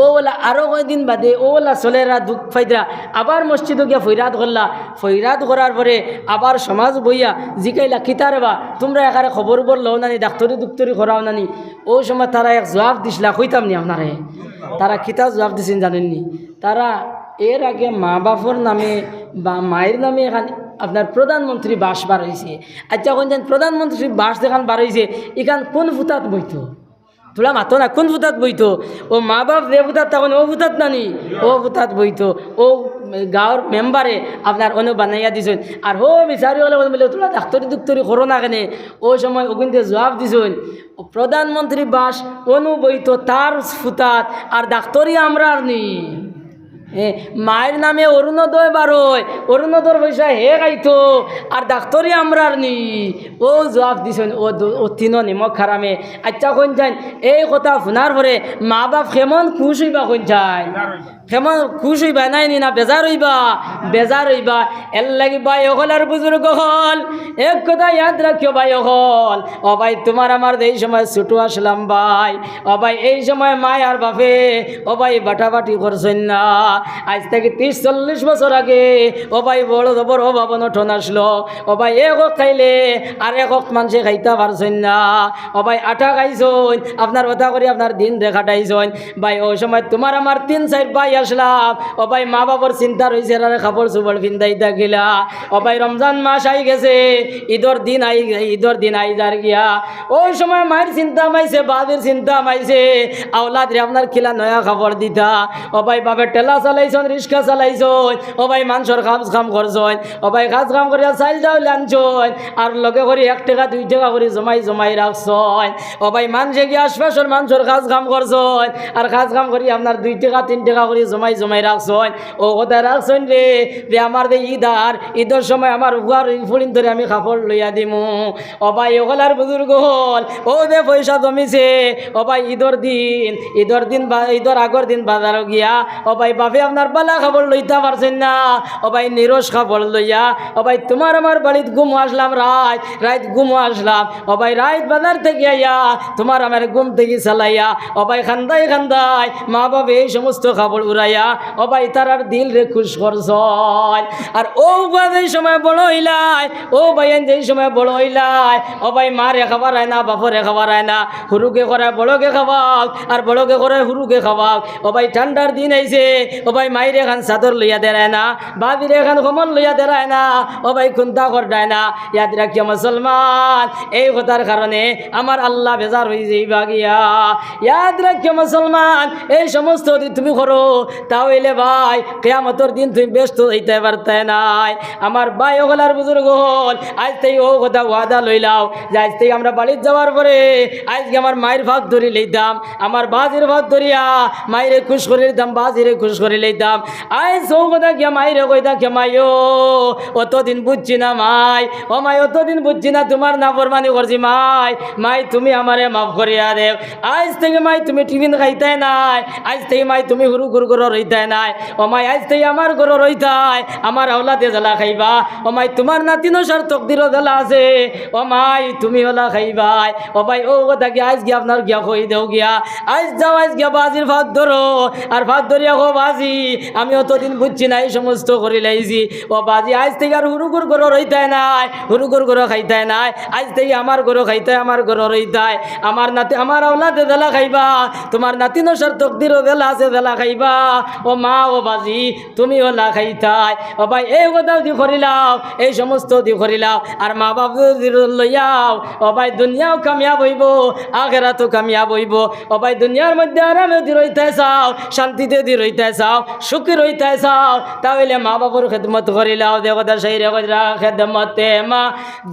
ও বলা আরও কয়েকদিন বাদে ও বলা চলেরা দুঃখ ফাইদরা আবার মসজিদে গিয়া ফৈরাত করলা ফৈরাত করার পরে আবার সমাজ বইয়া জিকাইলা কিতারে বা তোমরা একারে খবর লও নানি ডাক্তারি দুক্তরি করাও নানি ওই সময় তারা এক জবাব দিছিলা কইতাম নি আপনারে তারা কিতা জবাব দিছেন জানেননি তারা এর আগে মা বাপর নামে বা মায়ের নামে এখানে আপনার প্রধানমন্ত্রী বাস বার হয়েছে আচ্ছা এখন যেন প্রধানমন্ত্রী বাস যেখান বার হয়েছে এখান কোন ফুতাত বইতো তোলা মাতো না কোন ভূতাত বইতো ও মা বাপ যে ভূতাত তখন ও ভূতাত নানি ও ভূতাত বইতো ও গাঁৱৰ মেম্বারে আপনার অন্য বানাইয়া দিছেন আর হো বিচারি হলে বলে তোলা ডাক্তারি দুক্তরি করো না কেন ওই সময় ওগুনতে জবাব দিছেন প্রধানমন্ত্রী বাস অনু বইতো তার ফুতাত আর ডাক্তারি আমরা আর নি মায়ের নামে অরুণোদয় বারোয় অরুণোদয় পয়সা হে গাইতো আর ডাক্তারি আমরার নি ও জবাব দিছেন ও তিনো নিমক খারামে আচ্ছা কোন যান এই কথা শোনার পরে মা বাপ কেমন খুশ হইবা কোন যাই কেমন খুশ হইবা নাই নি না বেজার হইবা এর লাগি ভাই হল আর বুজুর্গ হল এক কথা ইয়াদ রাখিও ভাই হল ও ভাই তোমার আমার এই সময় ছোটো আসলাম ভাই ও ভাই এই সময় মায় আর বাপে ও ভাই বাটাবাটি করছেন না আজ থেকে 30-40 বছর আগে ও ভাই বড় জবর ও বাবন ঠন আসলো ও ভাই একক খাইলে আর একক মানুষে খাইতে পারছেন না ও ভাই আটা খাইছেন আপনার কথা করে আপনার দিন দেখাটাইছেন ভাই ওই সময় তোমার আমার 3-4 ভাই আসলাম ও ভাই মা বাবার চিন্তা রয়েছে আর খাবার সুবল ফিন্দাই থাকিলা ও ভাই রমজান মাস আই গেছে ঈদর দিন আই যার গিয়া ওই সময় মায়ের চিন্তা মাইছে বাবের চিন্তা মাইছে আওলাদ রে আপনার খিলা নয়া খাবার দিতা ও ভাই বাপের টেলা চালাইছন রিক্সা চালাইছন ও ভাই মানুষের কাম করছন ও ভাই কাম করিয়া চাইল ডাউল আনছন আর লগে করে 1 টাকা 2 টাকা করে জমাই রাখছন ও ভাই মানুষে গিয়ে আশপাশের মানুষের কাম করছন আর কাম করি আপনার 2 টাকা 3 টাকা করে জমাই রাখছন ও কথা রাখছন রে যে আমার যে ঈদের সময় আমার উহার ফুলিন ধরে আমি কাপড় লইয়া দিমু ও ভাই ওগলার বুজুর্গ হল ও যে পয়সা জমিছে ও ভাই ঈদের আগর দিন বাজার গিয়া ও ভাই বাপে আপনার বালা খাবার লইতে পারছেন না ও ভাই নিরস খাবার লইয়া ও ভাই তোমার আমার বাড়িতে ঘুমো আসলাম রাত ঘুমো আসলাম ও ভাই রাত বাজার থেকে আইয়া তোমার আমার ঘুম থেকে চালাইয়া ও ভাই খান্দাই মা বাবা এই সমস্ত খাবার উড়াইয়া ও ভাই তার আর দিল রে খুশ করছ আর ও যেই সময় বড় হইলাই ও ভাই যেই সময় বড় হইলাই ও ভাই মারে খাবার হয় না বাপরে খাবার হয় না হুরুকে করে বড়কে খাওয়াও আর বড়কে করে হুরুকে খাওয়াও ও ভাই ঠান্ডার দিন আইছে ও ভাই মাইরে খান চাদর লইয়া দেয় না বাবিরে খান কমল লইয়া দেয় না ও ভাই খুন্তা করডায় না ইয়াদ রাখিয়া মুসলমান এই কথার কারণে আমার আল্লাহ বেজার হয়ে যাইবা গিয়া ইয়াদ রাখিয়া মুসলমান এই সমস্ত যদি তুমি করো তাহলে ভাই কিয়ামতের দিন তুমি ব্যস্ত হইতে পারতে নাই আমার ভাই ওগলার বুজুর্গ হল আজ থেকে ও কথা ওয়াদা লইলাও যে আজ থেকে আমরা বাড়িতে যাওয়ার পরে আজকে আমার মায়ের ভাগ ধরি লইতাম আমার বাজির ভাগ ধরিয়া মায়েরে খুশ করে লইতাম বাজিরে খুশ করে লইতাম আজ ও কথা গিয়া মায়েরে কইতা কে মাইও অতদিন বুঝছি না মাই ও মাই অতদিন বুঝছি না তোমার নাফরমানি করছি মাই তুমি আমারে মাফ করিয়া দেব আজ থেকে মাই তুমি টিফিন খাইতে নাই আজ থেকে মাই তুমি হুরু গরো রইতায় নাই ওমাই আজ থেকে আমার গরো রইতায় আমার আওলাদে জ্বালা খাইবা ওমাই তোমার নাতিনো সার তকদিরও জ্বালা আছে ওমাই তুমি ওলা খাইবাই ও ভাই ও কথা কি আজ গিয়া আপনার গিয়া কই দেও গিয়া আজ যাও আজ গিয়া বাজির ভাত ধরো আর ভাত ধরিয়া হো বাজি আমি অতদিন বুঝছি না এই সমস্ত করি লাইছি ও বাজি আজ থেকে আর হুরুগুর গরো রইতায় নাই হুরুগুর গরো খাইতায় নাই আজ থেকে আমার গরো খাইতায় আমার গরো রইতায় আমার নাতি আমার আওলাদে জ্বালা খাইবা তোমার নাতিনো সার তকদিরও জ্বালা আছে জ্বালা খাইবা ও মা ও বাজি তুমি ওলা খাইতাই ও ভাই এই কথাও দি করিলাও এই সমস্ত দি করিলাও আর মা বাবু লইয়াও ও ভাই দুনিয়াও কামিয়াব হইব আখেরাতও কামিয়াব হইব ও ভাই দুনিয়ার মধ্যে আরামে দি রইতে চাও শান্তিতে দি রইতে চাও সুখী রইতে চাও তাহলে মা বাবুর খেদমত করিলাও দেবতা সেই রেখা খেদমতে মা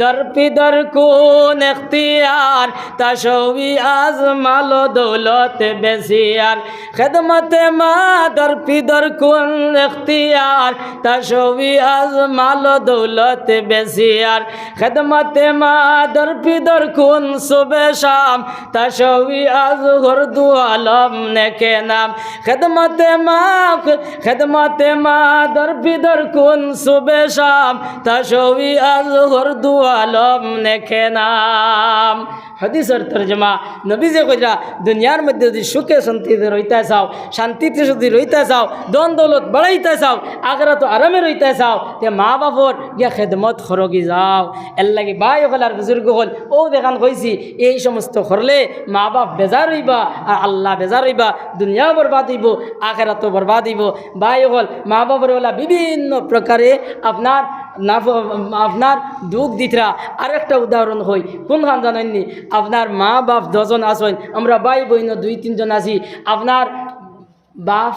দরপি দর কোন এখতিয়ার তাসবি আজ মালো দৌলত বেশিয়ার খেদমতে মা দরপি দর কোন এখতিয়ার তাসবি আজ মালো দৌলত বেশিয়ার খেদমতে মা দরপি দর কোন সুবে শাম তাসবি আজ গরদু আলম নেকে নাম খেদমতে মা দরপি দর কোন সুবে শাম তাসবি আজ গরদু আলম নেকে নাম হাদিসের তরজমা নবী যে কইরা দুনিয়ার মধ্যে যদি সুখে শান্তিতে রইতে চাও শান্তিতে যদি রইতে চাও দন দৌলত বাড়াইতে চাও আগরা তো আরামে রইতে চাও তে মা বাপর গিয়া খেদমত খরগি যাও এর লাগে ভাই হল আর বুজুর্গ হল ও দেখান কইছি এই সমস্ত করলে মা বাপ বেজার হইবা আর আল্লাহ বেজার হইবা দুনিয়াও বরবাদ হইব আখেরা তো বরবাদ হইব ভাই হল মা বাপর ওলা বিভিন্ন প্রকারে আপনার দুঃখ দিতরা আরেকটা উদাহরণ হই কোনখান জানেননি আপনার মা বাপ 10 জন আসেন আমরা ভাই বইন 2-3 জন আছি আপনার বাপ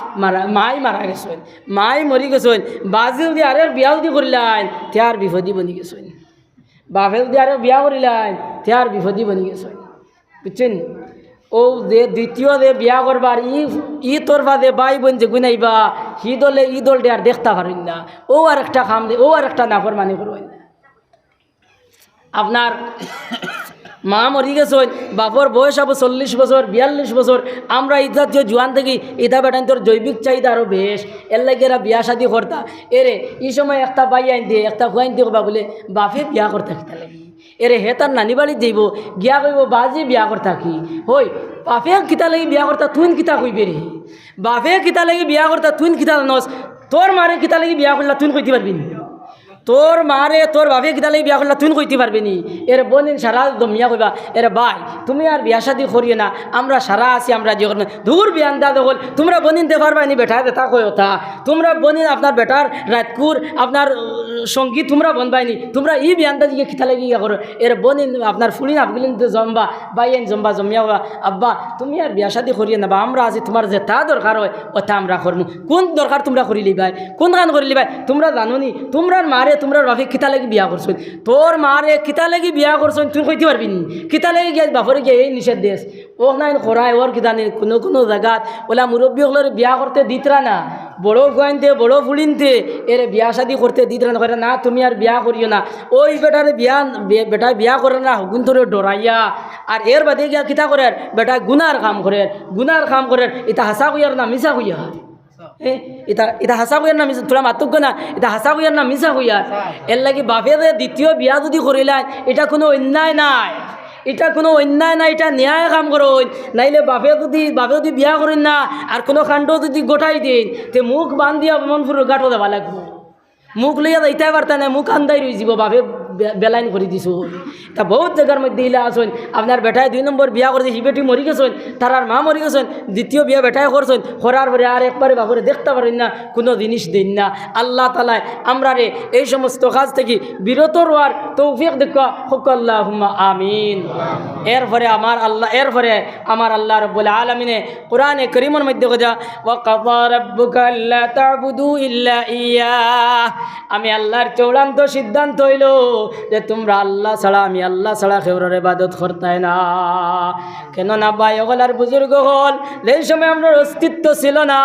মাই মারা গেছেন মাই মরি গেছেন বাজিল দিয়ে আরেক বিয়াও দি করিলেন তার বিপদী বনি গেছেন বাপেও দিয়ে আরেক বিয়া করিলেন তার বিপদী বনি গেছেন বুঝছেন ও যে দ্বিতীয় যে বিয়া করবার ই তোরবা যে বাই বোন যে গুনাইবা হি দলে ই দলটা আর দেখতে পারেন না ও আর একটা খাম দে ও আর একটা নাফরমানি করবেন আপনার মা মরি গেছেন বাপর বয়স আবো 40 বছর 42 বছর আমরা ইজাতীয় জোয়ান থেকে ইদা বেটান তোর জৈবিক চাহিদা আরও বেশ এর লাগে এরা বিয়া শাদি করতা এরে এই সময় একটা বাই আইন দিয়ে একটা খুয়াইন দিয়ে বলে বাপে বিয়া করতে খেতে লাগে এরে হে তার নানি বাড়ি যাইব গিয়া কইব বাজি বিয়া করতা কি হই বাপে কিতা লাগি বিয়া করতা তুই কিতা কইবে রে বাপে কিতা লাগি বিয়া করতা তুই কিতা নস তোর মারে কিতা লাগি বিয়া করলা তুই কইতে পারবি তোর মারে তোর বাপে কিতা লাগি বিয়া করলা তুই কইতে পারবি নি এর বোনিন সারা দমিয়া কইবা এরে ভাই তুমি আর বিয়া শাদি করিও না আমরা সারা আছি আমরা যে দূর বিয়ান দা দেখল তোমরা বনিন দে পারবা নি বেটা দেতা কই ওটা তোমরা বনিন আপনার বেটার রাতকুর আপনার সঙ্গীত তোমরা বনবাইনি তোমরা ই বিয়ানটা দিকে খিতা লাগি ইয়া করো এর বনিন আপনার ফুলিন আপগিলিন জম্বা বাইন জম্বা জমিয়া আব্বা তুমি আর বিয়া শাদি করিও না বা আমরা আছি তোমার যে তা দরকার হয় ওটা আমরা করবো কোন দরকার তোমরা করিলি ভাই কোন গান করিলি ভাই তোমরা জানো নি তোমরা মারে তোমরা বাপে কিতা লাগি বিয়া করছেন তোর মারে কিতা লাগি বিয়া করছেন তুই কইতে পারবি নি কিতা লাগি গিয়ে বাপরে গিয়ে এই নিষেধ দেশ ও নাই খরায় ওর কিতা নেই কোনো জায়গাত ওলা মুরব্বী হলের বিয়া করতে দিতরা না বড় গোয়াইনতে বড় ফুলিনতে এর বিয়া শাদি করতে দিতরা না করে না তুমি আর বিয়া করিও না ওই বেটারে বেটা বিয়া করে না হুকুন ধরে ডরাইয়া আর এর বাদে গিয়া কিতা করে বেটা গুনার কাম করে এটা হাসা কইয়ার না মিশা কইয়া এটা হাসা কইয়ার না মিশা তোরা মাতুক না এটা হাসা কইয়ার না মিশা কইয়ার এর লাগি বাপে দ্বিতীয় বিয়া যদি করিলেন এটা কোনো অন্যায় নাই এটা ন্যায় কাম করুন নাইলে বাপে যদি বিয়া করেন না আর কোনো কাণ্ড যদি গোটাই দিন তে মুখ বান দিয়া মনপুর গাঁটো দেওয়া লাগবো মুখ লইয়া যাইতে পারতা না মুখ আন্দাই রয়ে যাব বাপে বেলাইন করে দিছো তা বহুত জায়গার মধ্যে ইলা আসুন আপনার বেটায় 2 নম্বর বিয়া করে হি বেটি মরি গেছেন তার আর মা মরি গেছেন দ্বিতীয় বিয়া বেটায় করছেন করার পরে আর একবারে বাপরে দেখতে পারেন না কোনো জিনিস দেন না আল্লাহ তাআলা আমরা রে এই সমস্ত কাজ থেকে বিরত রওয়ার তৌফিক দেখা হোক আল্লাহুম্মা আমিন এরপরে আমার আল্লাহ রাব্বুল আলামিনে কোরআনে কারীমের মধ্যে কথা ওয়া কাযা রাব্বুকা আল্লা তা'বুদু ইল্লা ইয়্যাহ আমি আল্লাহর চূড়ান্ত সিদ্ধান্ত হইল যে তোমরা আল্লাহ ছাড়া আমি আল্লাহ ছাড়া কেউর ইবাদত করতে না কেন না ভাই হল আর বুজুর্গ হল এই সময় আমরা অস্তিত্ব অস্তিত্ব ছিল না।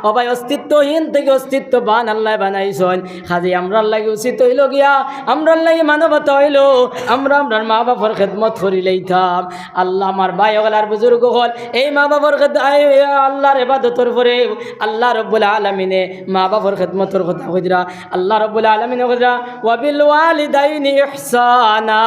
ও ভাই অস্তিত্বহীন থেকে অস্তিত্ববান আল্লাহ বানাইছেন। খাজি আমরার লাগে উচিত হইল গিয়া, আমরার লাগে মানবতা হইল আমরা আমরার মা বাবার খেদমত করি লইতাম। আল্লাহ আমার ভাই হলার বুজুর্গ হল এই মা বাবার আল্লাহর ইবাদতের পরে আল্লাহ রব্বুল আলামিনে মা বাবার খেদমতের কথা কইরা আল্লাহ রব্বুল আলামিনে কইরা ওয়াবিল ওয়ালিদাইনি ইহসানা।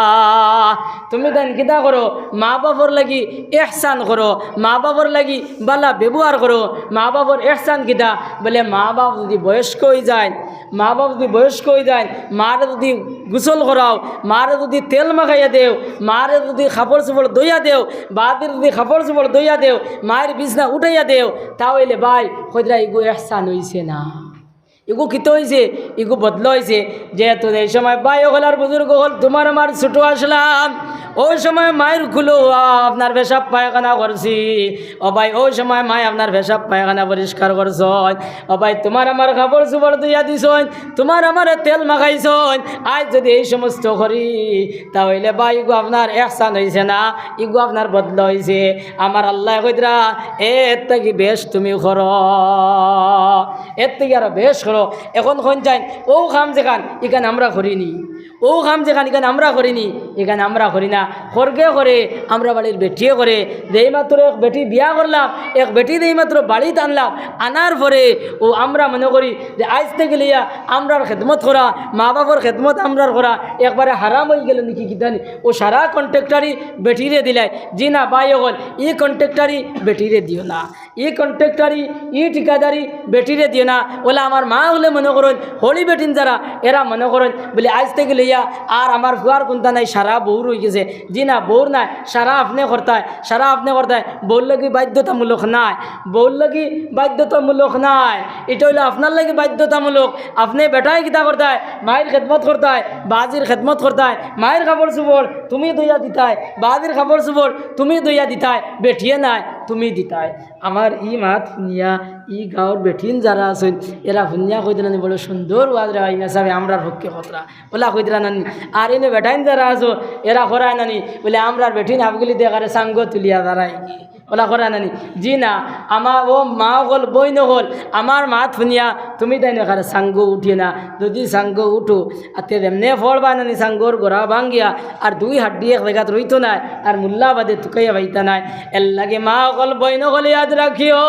তুমি দেন কিতা করো, মা বাবার লাগি ইহসান করো, মা বাবার লাগি বালা ব্যবহার করো। মা বাবার ইহসান কিতা বলে, মা বাপ যদি বয়স্ক হয়ে যায়, মা বাপ যদি বয়স্ক হয়ে যায়, মারে যদি গোসল করাও, মারে যদি তেল মাখাইয়া দেও, মারে যদি কাপড় চোপড় দইয়া দেও, বাদের যদি কাপড় চোপড় দইয়া দেও, মায়ের বিছনা উঠাইয়া দেও, তাহলে ভাই কইরা এগো ইহসান হইছে না, এগো কিত হয়েছে, এগো বদল হয়েছে। যেহেতু এই সময় ভাই হলার বুজুর্গ হল তোমার আমার ছোটো আসলাম, ওই সময় মায়ের খুলো আপনার পেশাব পায়খানা করছি। ও ভাই ওই সময় মায় আপনার পেশাব পায়খানা পরিষ্কার করছন। ও ভাই তোমার আমার কাপড় চোপড় দিয়া দিছন, তোমার আমার তেল মাখাইছন। আজ যদি এই সমস্ত করি তাহলে ভাই ইগো আপনার ইহসান হয়েছে না, ইগো আপনার বদল হয়েছে। আমার আল্লাহ কইরা এর থেকে বেশ তুমি করো, এর থেকে আরো বেশ করো। এখন কোন চাই ও খাম যেখান এখানে আমরা করিনি, ও খাম যেখান এখানে আমরা করিনি, এখানে আমরা করি না। খরগে করে আমরা বাড়ির বেটিয়ে করে দেই মাত্র এক বেটি বিয়া করলাম, এক বেটি দেই মাত্র বাড়িতে আনলাম, আনার পরে ও আমরা মনে করি যে আজ থেকে লিয়া আমরার খেদমত করা, মা বাবার খেদমত আমরার করা একবারে হারাম হয়ে গেল নাকি কি জানি। ও সারা কন্ট্রাক্টারি বেটিরে দিলাই, জি না ভাই হল ই কন্ট্রাক্টারি বেটিরে দিও না, ই কন্ট্রাক্টারি ই ঠিকাদারি বেটিরে দিও না। ওলা আমার মা হলে মনে করেন হলি বেটিন যারা এরা মনে করেন বলে আজ থেকে লইয়া আর আমার ফুয়ার কোনটা নাই, সারা বউর হয়ে গেছে। জি না, বউর নাই, সারা আপনি করতায়, সারা আপনি করতায়। বউর লাগি বাধ্যতামূলক নাই, বউর লাগি বাধ্যতামূলক নাই, এটা হইলো আপনার লাগি বাধ্যতামূলক। আপনি বেটায় কিতা করতায়, মায়ের খেদমত করতায়, বাজির খেদমত করতায়, মায়ের কাপড় চোপড় তুমি দইয়া দিতায়, বাজির কাপড় চোপড় তুমি দইয়া দিতায়, বেঠিয়ে নাই তুমি দিতায়। আমার ই মাত শুনিয়া ই গাঁৱৰ বেঠিন যারা আছেন এরা শুনিয়া কই দিলানি বলে সুন্দর ওয়াজ রাই না সাবে আমরার পক্ষে খতরা ওলা কই দিলা নানি। আর এনে বেঠাইন যারা আছো এরা করায় নানি বলে আমরার বেঠিন হাফগুলি দেখারে সাঙ্গ তুলিয়া দাঁড়ায় ওলা করায় নানি। জি না, আমার ও মা হল বই নহল আমার মাত শুনিয়া তুমি তাই নেখারে সাঙ্গ উঠিয়ে না, যদি সাঙ্গ উঠো আর তে এমনি ফল বা নানি সাঙ্গর গোড়া ভাঙ্গিয়া আর দুই হাড্ডি এক জায়গাত রইতো নাই আর মুল্লা বাদে তুকাইয়া পাইতা নাই। এর লাগে মা হল বই নহল ইয়াদ রাখিও।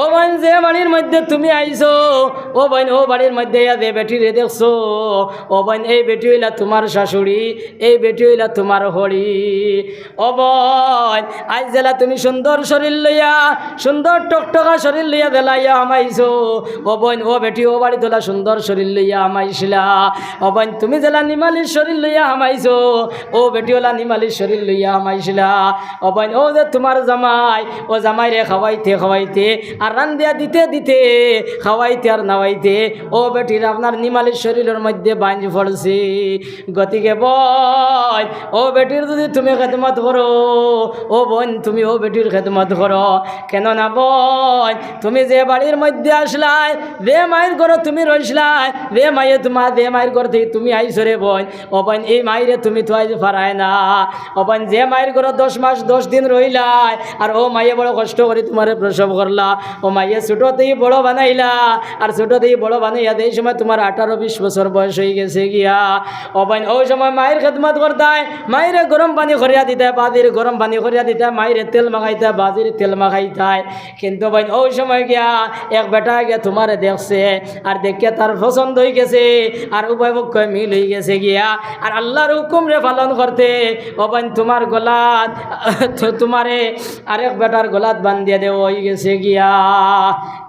ও বোন যে বাড়ির মধ্যে তুমি আইছো, ও বোন ও বাড়ির মধ্যে যে বেটিরে দেখছো, ও বোন এই বেটি হইলা তোমার শাশুড়ি, এই বেটি হইলা তোমার হরি। ও বোন আজ জেলা তুমি সুন্দর শরীর লইয়া, সুন্দর টকটকা শরীর লইয়া দেলাইয়া আমাইছো। ও বোন ও বেটি ও বাড়ি তোলা সুন্দর শরীর লইয়া আমাইছিলা। ও বোন তুমি জেলা নিমালির শরীর লইয়া আমাইছো, ও বেটি ওলা নিমালির শরীর লইয়া আমাইছিলা। ও বোন ও যে তোমার জামাই, ও জামাই রে খাওয়াইতে খাওয়াইতে আর রান্দিয়া দিতে দিতে খাওয়াইতে আর নাওয়াইতে ও বেটির আপনার নিমালির শরীরের মধ্যে বাঁধ পড়ছে। গতিকে বোন ও বেটির যদি তুমি খেদমত করো, ও বোন তুমি ও বেটির খেদমত করো। কেন না বোন তুমি যে বাড়ির মধ্যে আসলাই, যে মায়ের ঘর তুমি রইসলাই, যে মায়ে তোমার যে মায়ের ঘর থেকে তুমি আইসো রে বোন, ও বোন এই মায়েরে তুমি তো আইজ পারায় না। ও বোন যে মায়ের ঘর 10 মাস 10 দিন রইলাই আর ও মায়ে বড় কষ্ট করে তোমার প্রসব করলা, ও মাইয়া ছোটোতেই বড় বানাইলা আর ছোটোতেই বড় বানাইয়া এই সময় তোমার 18-20 বছর বয়স হয়ে গেছে গিয়া। ও বোন ওই সময় মায়ের খেদমত করতায়, মায়েরে গরম পানি করিয়া দিতায়, বাজির গরম পানি করিয়া দিতায়, মায়ের তেল মাখাইতায়, বাজির তেল মাখাইতায়। কিন্তু বোন ওই সময় গিয়া এক বেটা গিয়া তোমারে দেখছে আর দেখিয়া তার পছন্দ হয়ে গেছে আর উভয় পক্ষ মিল হয়ে গেছে গিয়া আর আল্লাহর হুকুম রে পালন করতে ও বোন তোমার গলাত তোমারে আরেক বেটার গলাত বান্ধিয়া দেওয়া হয়ে গেছে গিয়া।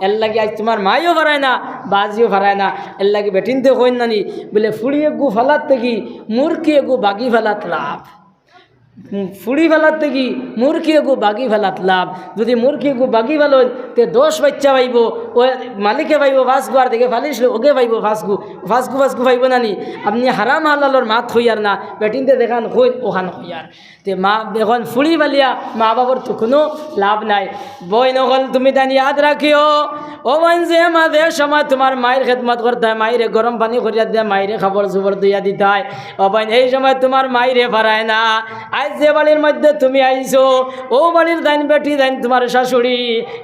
এর লাগে আজ তোমার মাইও ফারায় না, বাজিও ফারায় না। এর লাগে বেটিনতে কইন নানি বলে ফুড়িয়ে গু ফালাত থেকে মুরকিয়ে গু বাগি ফেলাত লাভ, ফুড়ি ফেলার থেকে মুরগি এগু বাগি ফেলাত লাভ। যদি মুরগি এগু বাগি ফেলো তে 10 বাচ্চা পাইব, ও মালিকে পাইব ফাঁসগু আর দেখে ফালিসলে ওকে পাইব ফাঁসগু ফাঁসগু ফাঁসগু পাইব নানি। আপনি হারাম হালালোর মাত হইয়ার না, বেটিনতে দেখান হইন ওখান হইয়ার তে মা এখন ফুড়ি ফালিয়া মা বাবার তো কোনো লাভ নাই। বই নকল তুমি তাই ইয়াদ রাখিও। ও বোন যে মাঝে সময় তোমার মায়ের খেদমত করতে হয়, মায়েরে গরম পানি করিয়া দেয়, মায়েরে খাবার চুবর দিয়া দিতে হয়। ও বোন এই সময় তোমার মায়েরে ফারায় না। আজ আজ যে বাড়ির মধ্যে তুমি আইছো ও বাড়ির দাইন বেটি দাইন তোমার শাশুড়ি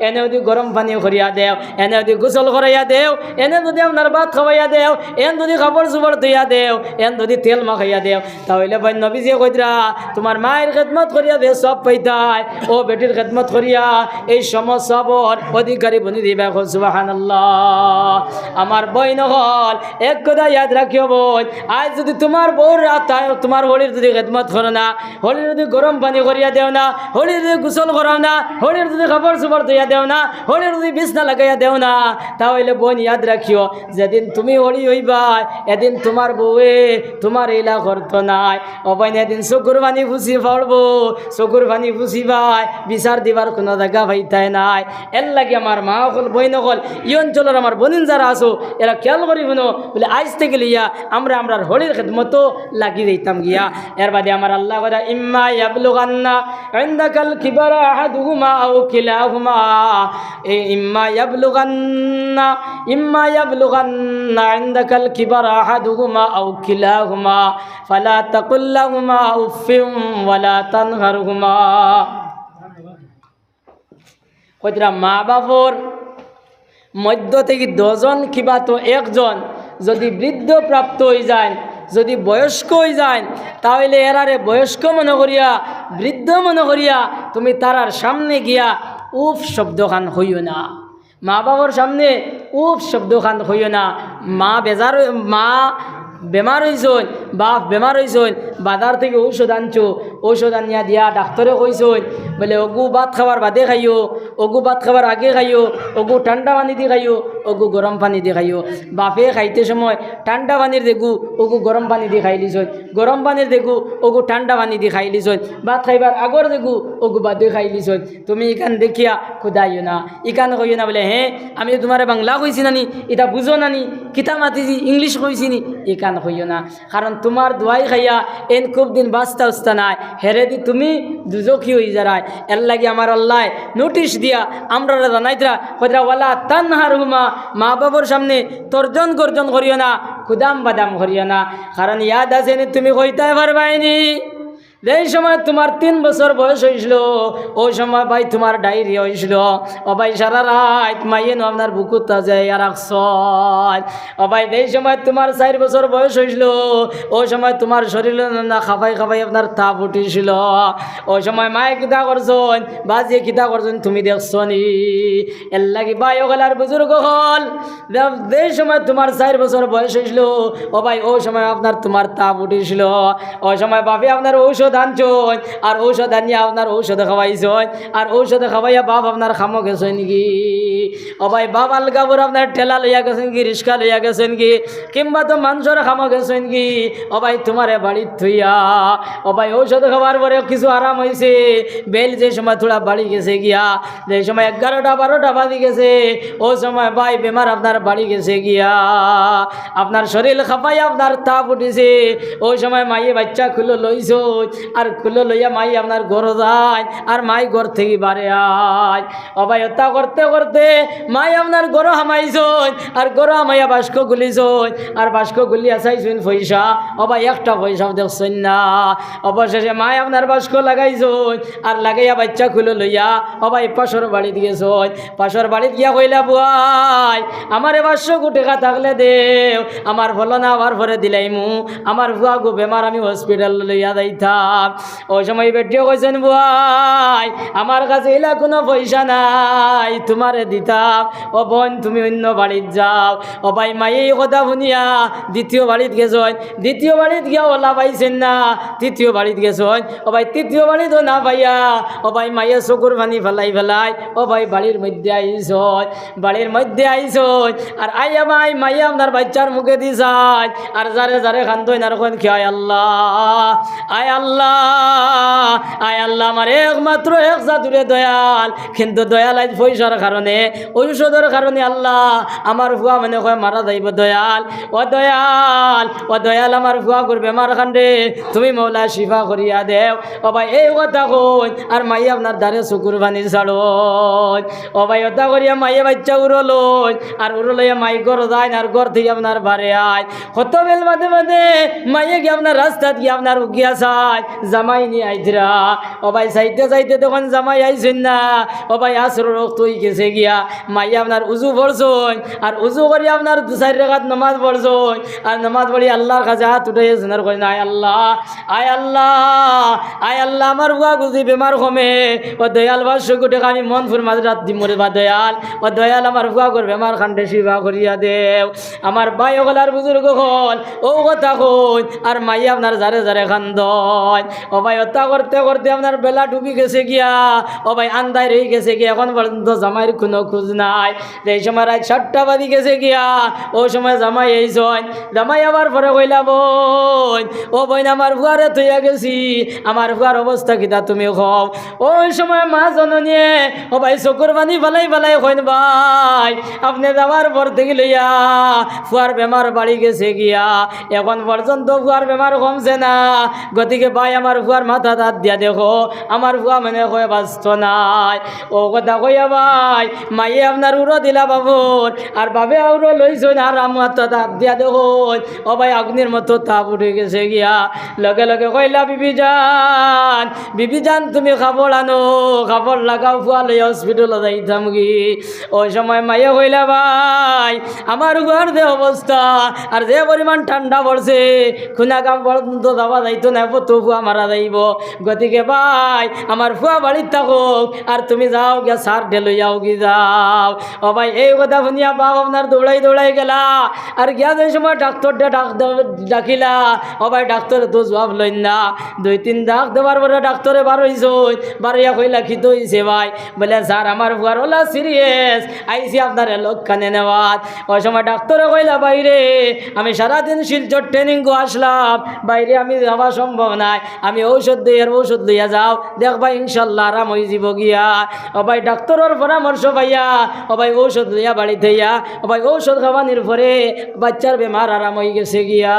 এনে যদি গরম পানি করিয়া দেও, এনে যদি গোসল করাইয়া দেও, এনে যদি আপনার ভাত খাওয়াইয়া দেও, এন যদি কাপড় চোপড় ধুইয়া দেও, এন যদি তেল মাখাইয়া দেও, তাহলে ভাই নবীজি কইরা তোমার মায়ের খেদমত করিয়া দে সব পাইতাই। ও বেটির খেদমত করিয়া এই সমস্ত সবর অধিকারী বনি দিবা। সুবহানাল্লাহ। আমার বইন হল এক কথা ইয়াদ রাখিও বোন, আজ যদি তোমার বউর রাত তোমার হোলির যদি খেদমত করো না, হোলির যদি গরম পানি করিয়া দেও না, হোলির যদি গোসল করাও না, হোলির যদি কাপড় চোপড় ধুইয়া দেও না, হোলির যদি বিছনা লাগাইয়া দেও না, তাহলে বোন ইয়াদ রাখিও যেদিন তুমি হোলি হইবা এদিন তোমার বউয়ে তোমার এলা করতো নাই। অবাইন এদিন চকুর পানি ফুসি পড়বো, চকুর পানি ফুসিবাই বিচার দিবার কোনো জায়গা পাইতাই নাই। এর লাগে আমার মা হল বই নকল ই অঞ্চলের আমার বনিন যারা আছো এরা খেয়াল করি শুনো বলে আজ থেকে লিয়া আমরা হোলির খেদমতো লাগি দিতাম গিয়া। এর বাদে আমার আল্লাহ কথা ইম্মা ইয়াবলুগান্না ইনদাকাল কিবারা আহাদুহুমা আও কিলাহুমা, ইম্মা ইয়াবলুগান্না ইনদাকাল কিবারা আহাদুহুমা আও কিলাহুমা ফালা তাকুল লাহুমা উফিন ওয়ালা তানহারহুমা। কইরা মা বাপর মধ্য থেকে 10 জন কিবা তো একজন যদি বৃদ্ধ প্রাপ্ত হয়ে যায়, যদি বয়স্ক হয়ে যায়, তাহলে এরারে বয়স্ক মনে করিয়া বৃদ্ধ মনে করিয়া তুমি তারার সামনে গিয়া উফ শব্দখান হইও না। মা বাবার সামনে উফ শব্দখান হইও না। মা বেমার হয়েছেন, বাপ বেমার হয়েছেন, বাজার থেকে ঔষধ আনছো, ঔষধ আনিয়া দিয়া ডাক্তারে কইছেন বলে ওগু ভাত খাবার বাদে খাইও, ওগু ভাত খাবার আগে খাইও, ওগু ঠান্ডা পানি দিয়ে খাইও, ওগু গরম পানি দিয়ে খাইও। বাপে খাইতে সময় ঠান্ডা পানির দেখু ওগু গরম পানি দিয়ে খাই লিছন, গরম পানির দেখু ওগু ঠান্ডা পানি দিয়ে খাই লিছন, ভাত খাইবার আগর দেখু ওগু বাদে খাই লিছন। তুমি ইখান দেখিয়া খুদাইও না, ইখান কইও না বলে হ্যাঁ আমি তোমারে বাংলা কইছি নানি, এটা বুঝো নানি, কিতা মাতিছি ইংলিশ কইছি নি, ইখান হইও না। কারণ তোমার দোয়াই খাইয়া এন খুব দিন বাঁচতা উস্তা নাই, হেরে দি তুমি দুজকি হয়ে যারায়। এর লাগে আমার আল্লাহ নোটিশ দিয়া আমরা জানাইতরা কইরা ওয়ালা তানহারহুমা, মা বাবার সামনে তর্জন গর্জন করিও না, খুদাম বাদাম করিও না। কারণ ইয়াদ আছে নি তুমি কইতে পারবাইনি যেই সময় তোমার 3 বছর বয়স হয়েছিল ওই সময় ভাই তোমার ডায়রিয়া হয়েছিল। ও ভাই সারা রাত মাইয়েন আপনার বুকুতা যায় আর ও ভাই যেই সময় তোমার 4 বছর বয়স হয়েছিল ওই সময় তোমার শরীরে না খাবাই খাবাই আপনার তাপ উঠিছিল। ওই সময় মায়ে কিতা করছেন বাজিয়ে কিতা করছেন তুমি দেখছো নি। এর লাগি ভাই ওগলার বুজুর্গ হল যেই সময় তোমার 4 বছর বয়স হয়েছিল ও ভাই ওই সময় আপনার তোমার তাপ উঠিছিল। ওই সময় বাপে আপনার ঔষধ আনছন আর ঔষধ আনিয়া আপনার ঔষধ খাওয়াইছন আর ঔষধ খাওয়াইয়া বাপ আপনার খামো গেছেন নাকি। ও ভাই বাপ আলগাবুর আপনার ঠেলা লইয়া গেছেন কি, রিক্সা লইয়া গেছেন কি, কিংবা তো মানুষের খামো গেছেন কি। ও ভাই তোমারে বাড়ির থইয়া ও ভাই ঔষধ খাওয়ার পরে কিছু আরাম হয়েছে, বেল যে সময় থোড়া বাড়ি গেছে গিয়া, যে সময় 11টা 12টা বাজি গেছে ওই সময় ভাই বেমার আপনার বাড়ি গেছে গিয়া, আপনার শরীর খাপাই আপনার তাপ উঠেছে। ওই সময় মাইয়ে বাচ্চা খুলে লইছ আর খুলে লইয়া মাই আপনার ঘর যায় আর মাই ঘর থেকে বাড়ে আয়। অবাই হত্যা করতে করতে মাই আপনার গরো হামাইছ আর গরো হামাইয়া বাস্ক গুলিছ আর বাস্ক গুলিয়া চাইছেন পয়সা, অবাই একটা পয়সাও দেখছেন না। অবশেষে মাই আপনার বাস্ক লাগাইছ আর লাগাইয়া বাচ্চা খুলে লইয়া অবাই পাশর বাড়ি দিয়েছ। পাশর বাড়ি গিয়া কইলা বুয়াই আমারে 500 টাকা থাকলে দেও, আমার বলো না আবার পরে দিলাইমু, আমার বুয়া গো বেমার আমি হসপিটাল লইয়া যাইতাম। ওই সময় বেটিও কইছেন বুয়াই আমার কাছে এলা কোনো পয়সা নাই তোমারে দিতাম, ও বোন তুমি অন্য বাড়িত যাও। ও ভাই মাই এই কথা শুনিয়া দ্বিতীয় বাড়িত গেছেন, দ্বিতীয় বাড়িত গিয়া ওলা পাইছেন না, তৃতীয় বাড়িত গেছেন। ও ভাই তৃতীয় বাড়িতও না পাইয়া ও ভাই মাইয়া চকুর পানি ফেলাই ফেলাই ও ভাই বাড়ির মধ্যে আইস, বাড়ির মধ্যে আইস আর আইয়া ভাই মাইয়া আপনার বাচ্চার মুখে দি যায় আর যারে যারে খান্দই না রকম খেয়ে আল্লাহ আয় আল্লাহ আয় আল্লাহ আমার একমাত্র এক জাতুরে দয়াল, কিন্তু দয়াল আজ পয়সার কারণে ঔষধের কারণে আল্লাহ আমার ভুয়া মানে কয় মারা যাইব। দয়াল ও দয়াল ও দয়াল আমার ভুয়া করবে মার কান্দে তুমি মৌলা শিফা করিয়া দেও। ও ভাই এই কথা কই আর মাইয়া আপনার দ্বারে চকুর পানি ছাড়ো। ও ভাই ওটা করিয়া মাইয়া বাচ্চা উড়লো আর উড়লাইয়া মাই ঘর যায় আর ঘর থেকে আপনার বাড়ে আয়। কত বেল বাদে বাদে মাইয়া গিয়ে আপনার রাস্তাত গিয়ে আপনার উগিয়া চায় জামাই নিয়ে আইতরা ও ভাই চাইতে চাইতে তখন জামাই আইছেন না ও ভাই আসর রক্ত হয়ে গেছে গিয়া মাই আপনার উজু পড়ছন আর উজু করি আপনার 2-4 রাকাত নামাজ পড়ছন আর নামাজ পড়ি আল্লাহর কাছে হাত উঠাইছেন আর কই না আয় আল্লাহ আয় আল্লাহ আয় আল্লাহ আমার বুয়া গুজি বেমার কমে ও দয়াল বাস কোটে আমি মন ফুর মাঝ রাত দি মরে বা দয়াল ও দয়াল আমার বুয়া কর বেমার খান্ডে শিবা করিয়া দেও আমার ভাই ওগলার বুজুর্গ হল ও কথা কই আর মাই আপনার জারে জারে খান্দন ও ভাই হত্যা করতে করতে আপনার বেলা ডুবি গেছে গিয়া ও ভাই আন্দায় রয়ে গেছে গিয়া এখন পর্যন্ত জামাইয়ের কোনো খোঁজ নাই এই সময় রাত 7টা বাজি গেছে গিয়া ও সময় জামাই এইছেন জামাই আবার পরে কইলা বোন ও বোন আমার বুয়ারে থইয়া গেছি আমার বুয়ার অবস্থা কিতা তুমি কও ওই সময় মা জননীয়ে ও ভাই চকুর পানি ফালাই ফালাই কইন ভাই আপনি যাওয়ার পর থেকে লইয়া ফুয়ার বেমার বাড়ি গেছে গিয়া এখন পর্যন্ত ফুয়ার বেমার কমছে না গতিকে ভাই আমার ফুয়ার মাথা হাত দিয়া দেখো আমার ফুয়া মানে কয়ে বাঁচত নাই ও কথা কইয়া ভাই মাইয়ে আপনার উড়ো দিলা বাবুর আর বাবে উড়ো লইছেন আর আমার হাত দিয়া দেখো ও ভাই অগ্নির মতো তাপ উঠে গেছে গিয়া লগে লগে কইলা বিবি জান তুমি খাবার আনো খাবার লাগাও ফুয়া লই হসপিটালে যাইতাম কি ওই সময় মাইয়ে কইলা ভাই আমার ঘর যে অবস্থা আর যে পরিমাণ ঠান্ডা পড়ছে খুনা কাম পর্যন্ত যাওয়া যাইতো না তো ফুয়া মারা যাইব গতিকে ভাই আমার ফুয়া বাড়ির থাকুক আর তুমি যাও গিয়া সার ঢেলে যাও কি যাও ও ভাই এই কথা শুনিয়া বাপ আপনার দৌড়াই দৌড়াই গেলা আর গিয়া যে সময় ডাক্তারটা ডাকিলা ও ভাই ডাক্তারে তো জবাব লইন না 2-3 ডাক দেওয়ার পরে ডাক্তারে বার হইছে বারইয়া কইলা কি তো হইছে ভাই বলে স্যার আমার ফুয়ার হলা সিরিয়াস আইসি আপনার লোকখানে নেওয়াত ওই সময় ডাক্তারে কইলা বাইরে আমি সারাদিন শিলচর ট্রেনিং গো আসলাম বাইরে আমি যাওয়া সম্ভব নাই আমি ঔষধ দিই আর ঔষধ লইয়া যাও দেখবা ইনশাল্লাহ আরাম হয়ে যাব গিয়া ও ভাই ডাক্তারের পরামর্শ পাইয়া ও ভাই ঔষধ লইয়া বাড়িতে ইয়া ও ভাই ঔষধ খাওয়ানোর পরে বাচ্চার বেমার আরাম হয়ে গেছে গিয়া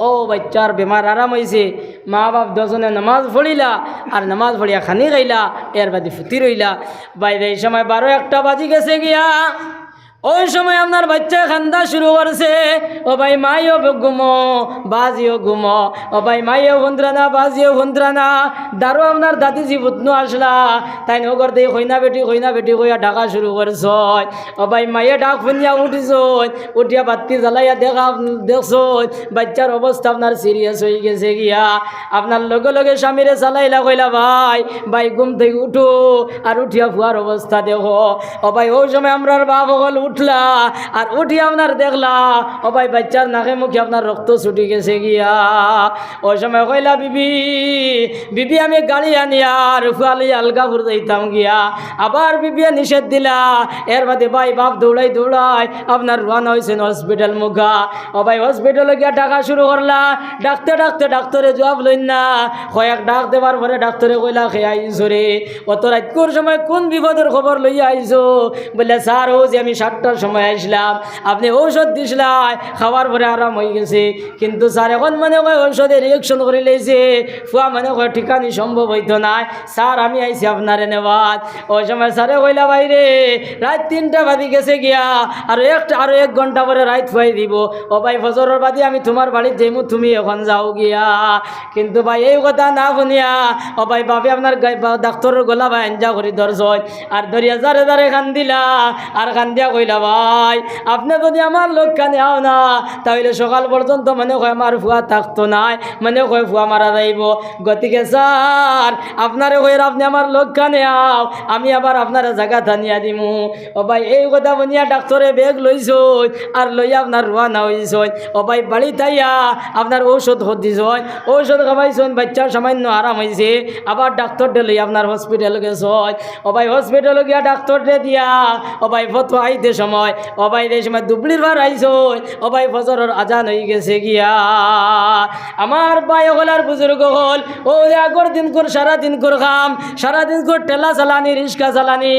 ও বাচ্চার বেমার আরাম হয়েছে মা বাপ দুজনে নামাজ পড়িলা আর নামাজ পড়িয়া খানি খাইলা এর বাদে ফুটি রইলা বাইরে এই সময় 12-1টা বাজি গেছে গিয়া ওই সময় আপনার বাচ্চা খান্দা শুরু করছে ও ভাই মাইও ঘুমো বাজিও ঘুমো ও ভাই মাইও ভন্দ্রানা বাজিও ভন্দ্রানা দারো আপনার দাদি জীবতনু আসলা তাই নগর দিয়ে কইনা বেটি কইয়া ডাকা শুরু করছ ও ভাই মাইয়ে ডাক শুনিয়া উঠিস উঠিয়া বাতি জ্বালাইয়া দেখছ বাচ্চার অবস্থা আপনার সিরিয়াস হয়ে গেছে গিয়া আপনার লগে লগে স্বামীরে চালাইলা কইলা ভাই ঘুম থেকে উঠো আর উঠিয়া ফুয়ার অবস্থা দেখো ও ভাই ওই সময় আমরা বাপ হল উঠলা আর উঠি আপনার দেখলা ও ভাই বাচ্চার নাকে মুখে আপনার রক্ত ছুটি গেছে গিয়া ওই সময় কইলা বিবি আমি গাড়ি আনি আর ফুয়ালি আলগাপুর যাইতাম গিয়া আবার বিবিয়া নিষেধ দিলা এর বাদে ভাই বাপ দৌড়াই আপনার রওনা হয়েছেন হসপিটাল মুখা ও ভাই হসপিটালে গিয়া ডাকা শুরু করলা ডাকতে ডাক্তারে জবাব লইন না কয়েক ডাক দেওয়ার পরে ডাক্তারে কইলা খেয়ে আইসো রে অত রাতকুর সময় কোন বিপদের খবর লইয়া আইসো বলে স্যার ও যে আমি 7টার সময় আসলাম আপনি ঔষধ দিছিলাই খাওয়ার পরে আরাম হয়ে গেছে কিন্তু স্যার এখন মানে কয় ঔষধে রিয়েকশন করে লেছে ফুয়া মানে কয় ঠিকানি সম্ভব হইতো না স্যার আমি আইছি আপনারে নেওয়াত ওই সময় স্যারে কইলা বাইরে রাত 3টা বাজি গেছে গিয়া আরো 1 ঘন্টা পরে রাত ফুয়াই দিব ও ভাই ফজরের বাদে আমি তোমার বাড়িতে যাইমু তুমি এখন যাও গিয়া কিন্তু ভাই এই কথা না শুনিয়া ও ভাই বাপে আপনার ডাক্তারের গলা ভাই আঞ্জা করে ধরছ আর ধরিয়া যারে যারে কান্দিলা আর কান্দিয়া কইলা ভাই আপনি যদি আমার লোক কানে আও না তাহলে সকাল পর্যন্ত মানে কয় আমার ফুয়া থাকতো নাই মানে কয় ফুয়া মারা যাইব গতিকে স্যার আপনারে কইরা আপনি আমার লোক কানে আও আমি আবার আপনারা জায়গা থানিয়া দিমু ও ভাই এই কথা বনিয়া ডাক্তারে বেগ লইছ আর লইয়া আপনার রওনা হইছ ও ভাই বাড়ি তাইয়া আপনার ঔষধ দিছ ঔষধ খাওয়াইছেন বাচ্চার সামান্য আরাম হয়েছে আবার ডাক্তারটা লইয়া আপনার হসপিটালে গেছ ও ভাই হসপিটালে গিয়া ডাক্তারটা দিয়া ও ভাই ফটো আইতে সময় ও ভাই এই সময় দুবলির বার আইছ ও ভাই ফজরের আজান হয়ে গেছে গিয়া আমার ভাই হলার বুজুর্গ হল ও আগর দিন কর সারাদিন কর খাম সারাদিন কর টেলা চালানি রিক্সা চালানি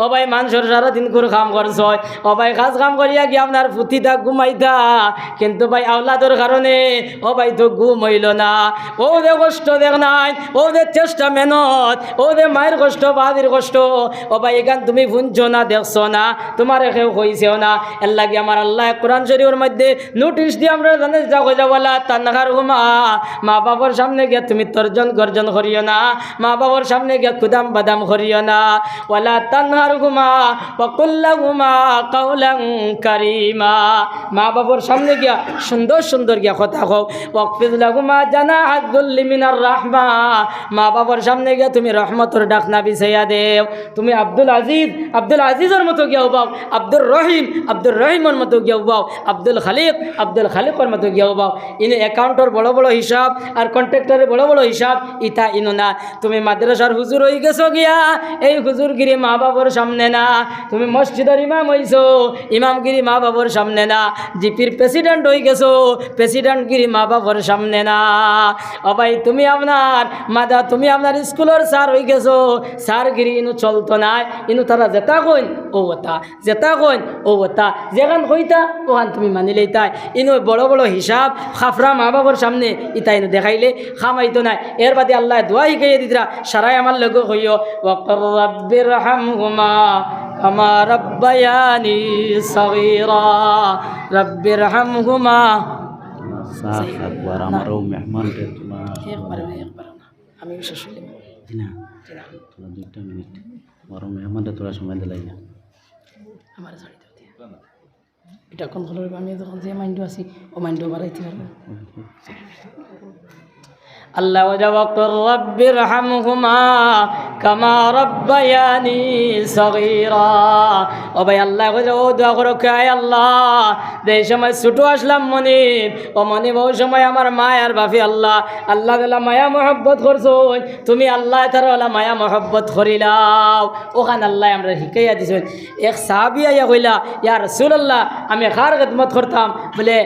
ও ভাই মানুষের সারাদিন কর খাম করছ ও ভাই কাজ কাম করিয়া গিয়া আপনার ফুটিটা ঘুমাইতা কিন্তু ভাই আওলাদর কারণে ও ভাই তো ঘুম হইল না ও দে কষ্ট দেখ নাই ও দে চেষ্টা মেহনত ও দে মায়ের কষ্ট বাদির কষ্ট ও ভাই এখান তুমি শুনছ না দেখছ না তোমার কেউ কইছেও না। এর লাগে আমার আল্লাহ কোরআন শরীফের মধ্যে নোটিশ দিয়ে আমরা জানে যা কইরা বলা তানহার হুমা, মা বাবার সামনে গিয়া তুমি তর্জন গর্জন করিও না, মা বাবার সামনে গিয়া কুদাম বাদাম করিও না। ওয়ালা তানহার হুমা ওয়া কুল্লাহুমা কাওলান কারীমা, মা বাবার সামনে গিয়া সুন্দর সুন্দর গিয়া কথা কও। ওয়াকফিজ লাহুমা জানাহাদ যুল্লি মিনার রাহমা, মা বাবার সামনে গিয়া তুমি রহমতের ডাক না বিছাইয়া দেও। তুমি আব্দুল আজিজের মতো গিয়া উবাও, আব্দুর রহিমের মতো গিয়া উবাও, আব্দুল খালিকের মতো গিয়া উবাও। ইনি অ্যাকাউন্টের বড় বড় হিসাব আর কন্ট্রাক্টরের বড় বড় হিসাব ইতা ইনো না। তুমি মাদ্রাসার হুজুর হয়ে গেছো গিয়া, এই হুজুরগিরি মা বাবার সামনে না। তুমি মসজিদের ইমাম হইছো, ইমামগিরি মা বাবার সামনে না। জিপির প্রেসিডেন্ট হয়ে গেছো, প্রেসিডেন্টগিরি মা বাবার সামনে না। ও ভাই তুমি আপনার স্কুলের স্যার হয়ে গেছো, স্যারগিরি ইনু চলতো না। ইনু তারা যেটা কইন ও ওটা, যেটা কইন ও ওটা, যেখান কইতা ওখান তুমি মানিলেই তাই। ইনু বড় বড় হিসাব খাফরা মা বাবার সামনে ইতা ইনু দেখাইলে খামাইতো না। এর বাদে আল্লাহ দোয়া শিখাইয়া দিতরা, সারাই আমার লগে হইও ওয়াক্কর রাব্বির হামহুমা কামা রাব্বায়ানি সগীরা, রাব্বির হামহুমা।
একবার আমারও মেহমান রে তোমার
একবার আমি বিশেষ
না তোরা 2 মিনিট আমারও মেহমানটা তোরা সময় দিলাই না
আমার এটা কোন হলো, আমি যখন যে মাইন্ড আছি ও মাইন্ডও বাড়াইতে পারবো। আল্লাহ ওয়াক্কর রাব্বির হামহুমা কামা রাব্বায়ানি সগীরা। ও ভাই আল্লাহ ও দোয়া করো কে আল্লাহ, যে সময় ছোট আসলাম মনিব, ও মনিব ওই সময় আমার মায়ার বাপি আল্লাহ দিলা মায়া মহব্বত করছো, তুমি আল্লাহ তার মায়া মহব্বত করিলাও। ওখান আল্লাহ আমরা শিখাইয়া দিছেন। এক সাহাবী আইয়া কইলা ইয়া রাসূলুল্লাহ আমি কার খেদমত করতাম? বলে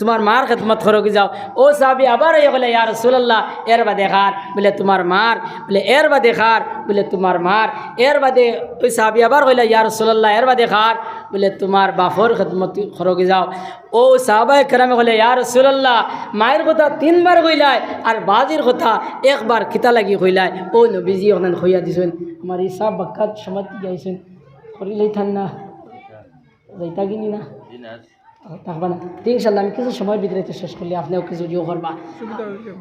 তোমার মার খেদমত করো কি যাও। ও সাহাবী আবার আইয়া কইলা ইয়া রাসূলুল্লাহ এর বাদে খার? বলে তোমার মার। বলে এর বাদে খার? বলে তোমার মার। এর বাদে ওই সাহাবী আবার কইলা ইয়া রাসূলুল্লাহ এর বাদে খার? বলে তোমার বাপর খেদমত করো কি যাও। ও সাহাবায়ে কেরামে কইলে ইয়া রাসূলুল্লাহ মায়ের কথা 3 বার কইলাই আর বাজির কথা একবার কিতা লাগি কইলাই। ও নবীজি ওখানে কইয়া দিছেন আমার হিসাব বাক্কাত সমাপ্তি গাইছেন করিলেই থান না যাইতা কিনি না থাকবা না। ইনশাআল্লাহ আমি কিছু সময় ভিতরে তো শেষ করলে আপনিও কিছু জিও করবা।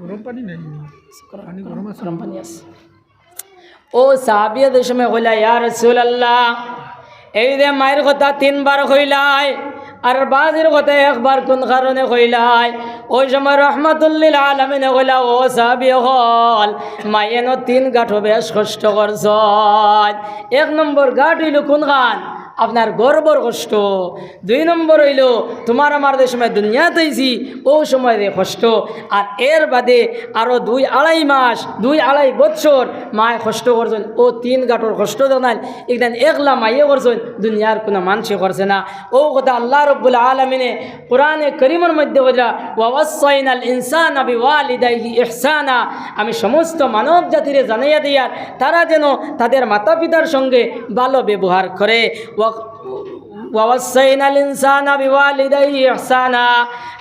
গরম পানি নাই,
গরম পানি আছে। ও সাহাবিয়া দেশ সময় কইলা ইয়া রাসূলুল্লাহ এই যে মায়ের কথা 3 বার কইলাই আর বাজির কথা একবার কোন কারণে কইলাই? ওই সময় রহমাতুল্লিল আলামিনে কইলা ও সাহাবী হল মায়েনো 3 গাঁঠো বেশ কষ্ট করছ। 1 নম্বর গাঁঠ হইল কোন খান? আপনার গর্বর কষ্ট। 2 নম্বর হইল তোমার আমার যে সময় দুনিয়াতে আইছি ও সময় যে কষ্ট। আর এর বাদে আরও 2-2.5 মাস 2-2.5 বছর মায় কষ্ট করছেন। ও 3 গাঁটর কষ্ট জানাই একদিন একলা মাইয়ে করছেন, দুনিয়ার কোনো মানুষে করছে না। ও কথা আল্লাহ রব্বুল আলামিনে কোরআনে করিমের মধ্যে বলা ওয়াসাইনাল ইনসানা বিওয়ালিদাইহি ইহসানা, আমি সমস্ত মানব জাতিরে জানাইয়া দিয়ার তারা যেন তাদের মাতা পিতার সঙ্গে ভালো ব্যবহার করে। ووصينا الإنسان بوالديه إحسانا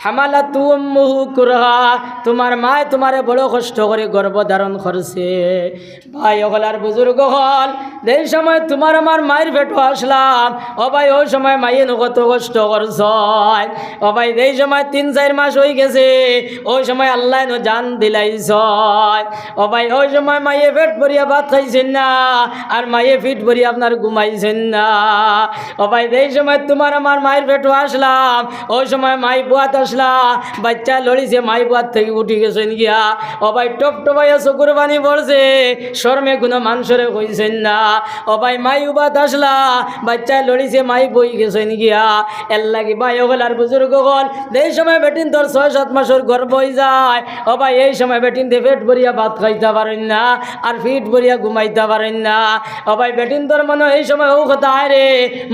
حملته أمه كرها, তোমার মায় তোমারে বড় কষ্ট করে গর্ভ ধারণ করছে। ভাই ওগলার বুজুর্গ হল যেই সময় তোমার আমার মায়ের পেটে আসলাম ও ভাই ওই সময় মাইয়ে কত কষ্ট করছ। ও ভাই যেই সময় 3-4 মাস হয়ে গেছে ওই সময় আল্লাহ জান দিলাইছ। ও ভাই ওই সময় মাইয়ে পেট ভরিয়া ভাত খাইছেন না আর মাইয়ে ফিট ভরিয়া আপনার ঘুমাইছেন না। ও ভাই যেই সময় তোমার আমার মায়ের পেটে আসলাম ওই সময় মাই বুয়াত আসলা বাচ্চা লড়িছে মাই বুয়াত থেকে উঠে গেছেন গিয়া। ও ভাই টপ টপাইয়া চকুর পানি পড়ছে শর্মে কোনো মানুষরে কইছেন না। ও ভাই মাই উবাত আসলা বাচ্চা লড়িছে মাই বই গেছেন গিয়া। এর লাগি ভাই ওগল আর বুজুর্গ গল যেই সময় বেটিন তোর 6-7 মাসের গর্ভ হয়ে যায় ও ভাই এই সময় বেটিন দিয়ে পেট ভরিয়া ভাত খাইতে পারেন না আর ফিট ভরিয়া ঘুমাইতে পারেন না। ও ভাই বেটিন তোর মনে এই সময় ও কথা রে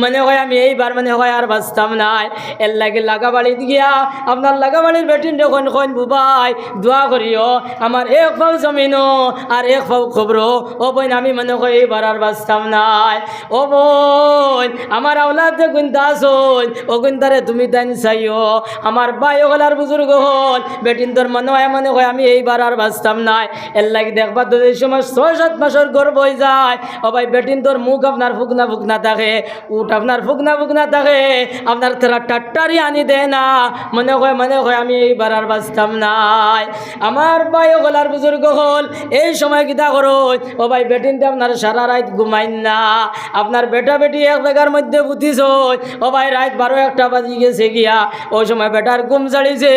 মনে হয় আমি এইবার মনে হয় আর বাঁচতাম নাই। এর লাগে লাগাবাড়ি গিয়া আপনার লাগাবাড়ির বেটিন যখন কইন বুবাই দোয়া করিও আমার 1 পাও জমিনও আর 1 পাও খবরও। ও বোন আমি মনে হয় এইবার আর বাঁচতাম নাই। ও বোন আমার আওলাদ যে গুনতা আসন ও গুনতারে তুমি তাই চাইও। আমার ভাই ওগলার বুজুর্গ হল বেটিন তোর মনে হয় আমি এইবার আর বাঁচতাম নাই। এর লাগে দেখবা তো এই সময় 6-7 মাসের গর্ভ হয়ে যায় ও ভাই বেটিন তোর মুখ আপনার ফুকনা ফুকনা থাকে উঠ আপনার ফুকনা বুক না থাকে আপনার তারা টাট্টারি আনি দেয় না, মনে হয় আমি এইবার আর বাঁচতাম নাই। আমার ভাই গলার বুজুর্গ হল এই সময় কিতা করো ও ভাই বেটিনতে আপনার সারা রাত ঘুমাইন না, আপনার বেটা বেটি এক জায়গার মধ্যে বুঝিস ও ভাই রাত 12-1 বাজি গেছে গিয়া, ওই সময় বেটার ঘুম ছাড়িছে,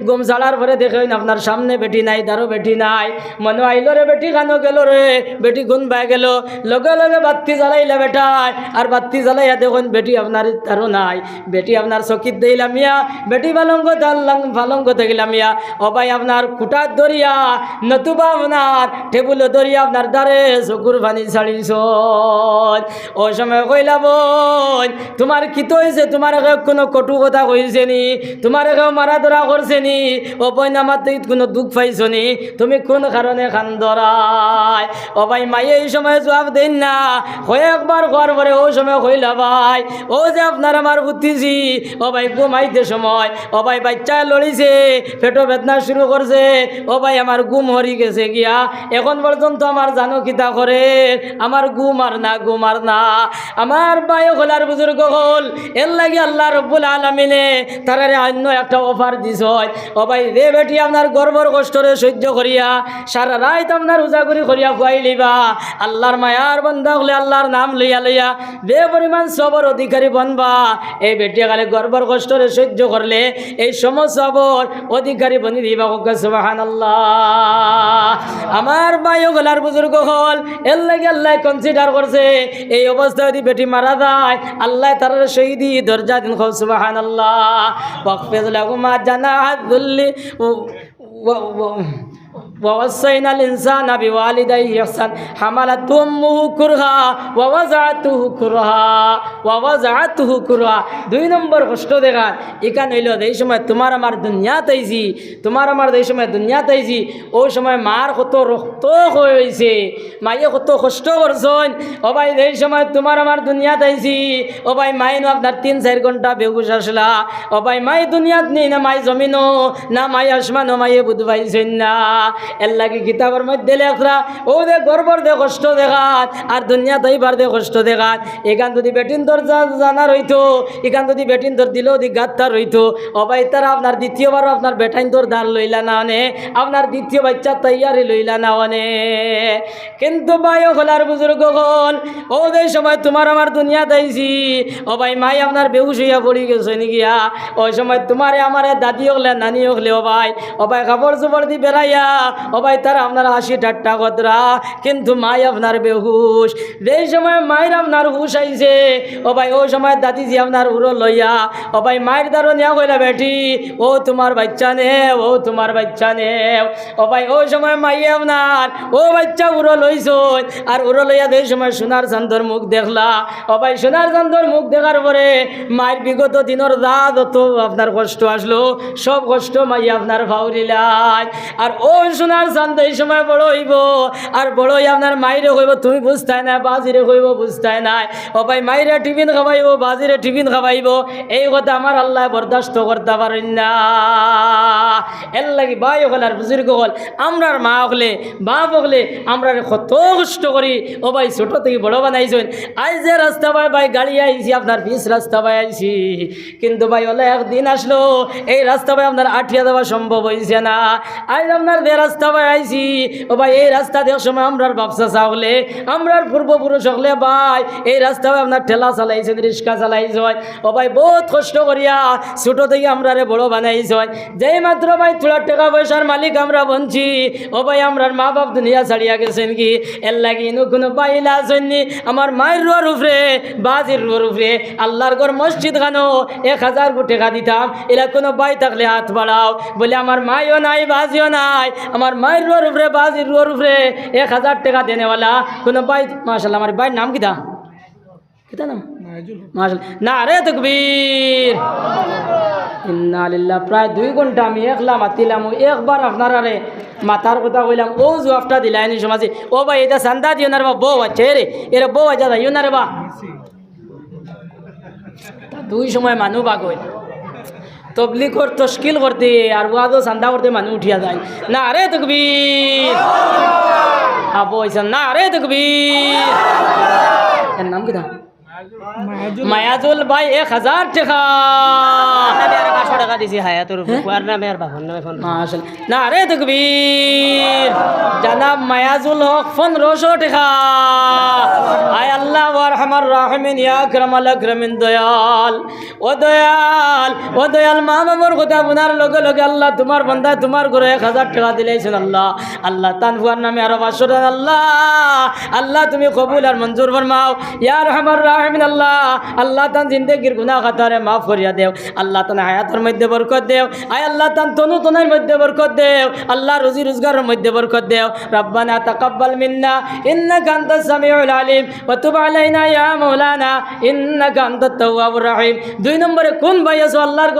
ঘুম ছাড়ার পরে দেখেন আপনার সামনে বেটি নাই, তারও বেটি নাই, মনে আইল রে বেটি খানো গেল রে, বেটি গুন পাই গেল, লগে লগে বাতি জ্বালাইলা বেটায়, আর বাতি জ্বালাইয়া দেখুন বেটি আপনার তারও নাই, বেটি আপনার চকিত দিলাম মিয়া, বেটি পালঙ্গ থাকিলাম মিয়া, ও ভাই আপনার কুটার দরিয়া নতুবা আপনার টেবুল দরিয়া আপনার দ্বারে চকুর পানি ছাড়িছ। ওই সময় কইলা বোন তোমার কি তো হয়েছে, তোমার কোনো কটু কথা কইছে নি, তোমার মারা ধরা করছে নি, ও বোন আমার কোনো দুঃখ পাইছ নি, তুমি কোন কারণে খান ধরায়? ও ভাই মাই এই সময় জবাব দেন না, কয়েকবার হওয়ার পরে ওই সময় কইলা ভাই ও যে আপনার আমার বুদ্ধিছি, ও ভাই ঘুমাইতে সময় ও ভাই বাচ্চা লড়িছে, পেটো বেদনা শুরু করছে, ও ভাই আমার ঘুম হরি গেছে গিয়া, এখন পর্যন্ত আমার জানো কিতা করে, আমার ঘুম আর না। আমার ভাই হলার বুজুর্গ হল এর লাগে আল্লাহ রব্বুল আলামিনে তারারে অন্য একটা অফার দিছ, ও ভাই রে বেটি আপনার গর্বর কষ্টরে সহ্য করিয়া সারা রাত আপনার উজাগরি করিয়া খুয়াই লিবা, আল্লাহর মায়ার বন্ধা হলে আল্লাহর নাম লইয়া বে পরিমাণ সবর অধিকারী বনবা, এই বেটি কালে গর্বর কষ্টরে সহ্য করলে এই সমস্ত সবর অধিকারী বনি দিবা, সুবহানাল্লাহ। আমার ভাই গলার বুজুর্গ হল এর লাগে আল্লাহ কনসিডার করছে এই অবস্থায় যদি বেটি মারা যায় আল্লাহ তার শহীদি দরজা দিন, সুবহানাল্লাহ। ওয়াকফিদ লাহুমা জানাহাদ যুল্লি ووصينا الإنسان بوالديه إحسانا حملته أمه كرها ووضعته كرها 2 নম্বর কষ্ট দেখান এখানে হইল এই সময় তোমার আমার দুনিয়াতে আইছি, ওই সময় মার কত রক্ত হয়েছে, মাইয়ে কত কষ্ট করছেন, ও ভাই এই সময় তোমার আমার দুনিয়াতে আইছি, ও ভাই মাই নো আপনার 3-4 ঘন্টা বেহুশ আসলা, ও ভাই মাই দুনিয়াত নেই না, মাই জমিনও না, মাই আসমানও মাইয়ে বুধ পাইছেন না, এর লাগে কিতাবের মধ্যে লেখরা ও দে গর্বর দে কষ্ট দেখাত আর দুনিয়া তাইবার দে কষ্ট দেখাত, এখান যদি বেটিন তোর জানা রইতো, এখান যদি বেটিন তোর দিলেও দি গাত্তা রইতো, ও ভাই তারা আপনার দ্বিতীয়বারও আপনার বেটাইন তোর দান লইলা না অনে, আপনার দ্বিতীয় বাচ্চা তৈয়ারি লইলা না অনে। কিন্তু ভাই হলার বুজুর্গ হল ও দে সময় তোমার আমার দুনিয়া দাইছি, ও ভাই মাই আপনার বেহুশ হইয়া পড়ি গেছে গিয়া, ওই সময় তোমারে আমারে দাদি হলে নানি হলে ও ভাই কাপড় চোপড় দি বেড়াইয়া, ও ভাই তারা আপনার 80-ঠাট্টা কতরা, কিন্তু মাই আপনার বেহুশ, যেই সময় মায়ের আপনার হুশ আইছে, ও ভাই ওই সময় দাদিজি আপনার উড়ো লইয়া, ও ভাই মায়ের দ্বারো নেওয়া কইলা বেটি ও তোমার বাচ্চা নেও, ও ভাই ওই সময় মাইয়ে আপনার ও বাচ্চা উড়ো লইছ, আর উড়ো লইয়া যেই সময় সোনার চান্দর মুখ দেখলা, ও ভাই সোনার চান্দর মুখ দেখার পরে মায়ের বিগত দিনের যত আপনার কষ্ট আসলো সব কষ্ট মাইয়ে আপনার ফাউরিলাই, আর ওই সোনার চান্দ এই সময় বড় হইব, আর বড় হই আপনার মাইরে কইব তুমি বুঝতাই না, বাজিরে কইব বুঝতাই নাই, ও ভাই মাইরে টিফিন খাবাইব, বাজিরে টিফিন খাবাইব, এই কথা আমার আল্লাহ বরদাস্ত করতে পারেন না। এর লাগি ভাই হল আর বুজুর্গ হল আমরার মা হলে বাপ হলে আমরা কত কষ্ট করি, ও ভাই ছোট থেকে বড় বানাইছেন, আজ যে রাস্তা ভাই গাড়ি আইছি আপনার 20 রাস্তা ভাই আইছি, কিন্তু ভাই হলে একদিন আসলো এই রাস্তা ভাই আপনার আঠিয়া দেওয়া সম্ভব হয়েছে না, আজ আপনার যে রাস্তা ভাই আইছি, ও ভাই এই রাস্তা দেওয়ার সময় আমরার ব্যবসা চাওলে আমরার পূর্বপুরুষ হলে ভাই এই রাস্তা ভাই আপনার ঠেলা চালাইছেন, রিক্সা চালাইছ, ও ভাই বহুত কষ্ট করিয়া ছোট থেকে আমরা বড় বানাইছ, যেই মাত্র ভাই থোড়া টাকা পয়সার মালিক আমরা বনছি, ও ভাই আমরার মা বাপ দুনিয়া ছাড়িয়া গেছেন কি, এর লাগি কোনো পাইলা আসেননি আমার মায়ের রুয়ার উপরে বাজির রুয়ার উপরে আল্লাহর ঘর মসজিদ খানো 1000 টাকা দিতাম, এরা কোনো বাই থাকলে হাত বাড়াও, বলে আমার মাইও নাই বাজিও নাই, আমার মায়ের রুয়ার উপরে বাজির রুয়ার উপরে 1000 টাকা দেনেওয়ালা কোনো বাই, মাশাআল্লাহ আমার বাইর নাম কিতা নাম মাশাআল্লাহ, না রে তাকবীর, ইন্না লিল্লাহ। প্রায় 2 ঘন্টা আমি একলা মাতিলাম, একবার আপনারা রে মাথার কথা কইলাম, ও জবাবটা দিলাইনি সমাজে, ও ভাই এটা চান্দা দিও না রে বা, বউ আছে রে এরা বউ আছে যাইও না রে বা, 2 সময় মানুষ বাগ হই তবলিগর তশকিল করতে আর ওয়াজও চান্দা করতে মানুষ উঠিয়া যায়, না রে তাকবীর, আবু হইছেন না রে তাকবীর, এর নাম কিতা মায়াজুল ভাই 1000 টাকা।
আমি আর 500 টাকা দিছি হায়াতের উপর আর নামে আর বাবার নামে ফোন
মাশাআল্লাহ নারে তাকবীর। জনাব মায়াজুল হক 1500 টাকা। আয় আল্লাহ ওয়া আরহামার রাহিমিন ইয়া আকরামাল আকরামিন দয়াল ও দয়াল ও দয়াল মা বাবার কথা আপনার লগে লগে আল্লাহ তোমার বান্দা তোমার ঘরে 1000 টাকা দিলেছেন আল্লাহ। আল্লাহ তানফুয়ার নামে আরো 500 টাকা আল্লাহ। আল্লাহ তুমি কবুল আর মঞ্জুর ফরমাও ইয়া আরহামার রাহিমিন আল্লাহ। আল্লাহ তান জিন্দেগির গুনাহ খাতারে মাফ করিয়া দেও আল্লাহ তান হায়াতের মধ্যে বরকত দেও। আয় আল্লাহ তান তনু তনের মধ্যে বরকত দেও আল্লাহ রুজি রোজগারের মধ্যে বরকত দেও। রব্বানা তাকাব্বাল মিন্না ইন্নাকা আনতাস সামিউল আলিম ওয়া তুব আলাইনা ইয়া মাওলানা ইন্নাকা আনতাত তাওয়াবুর রহিম। 2 নম্বরে কোন ভাই আছো আল্লাহর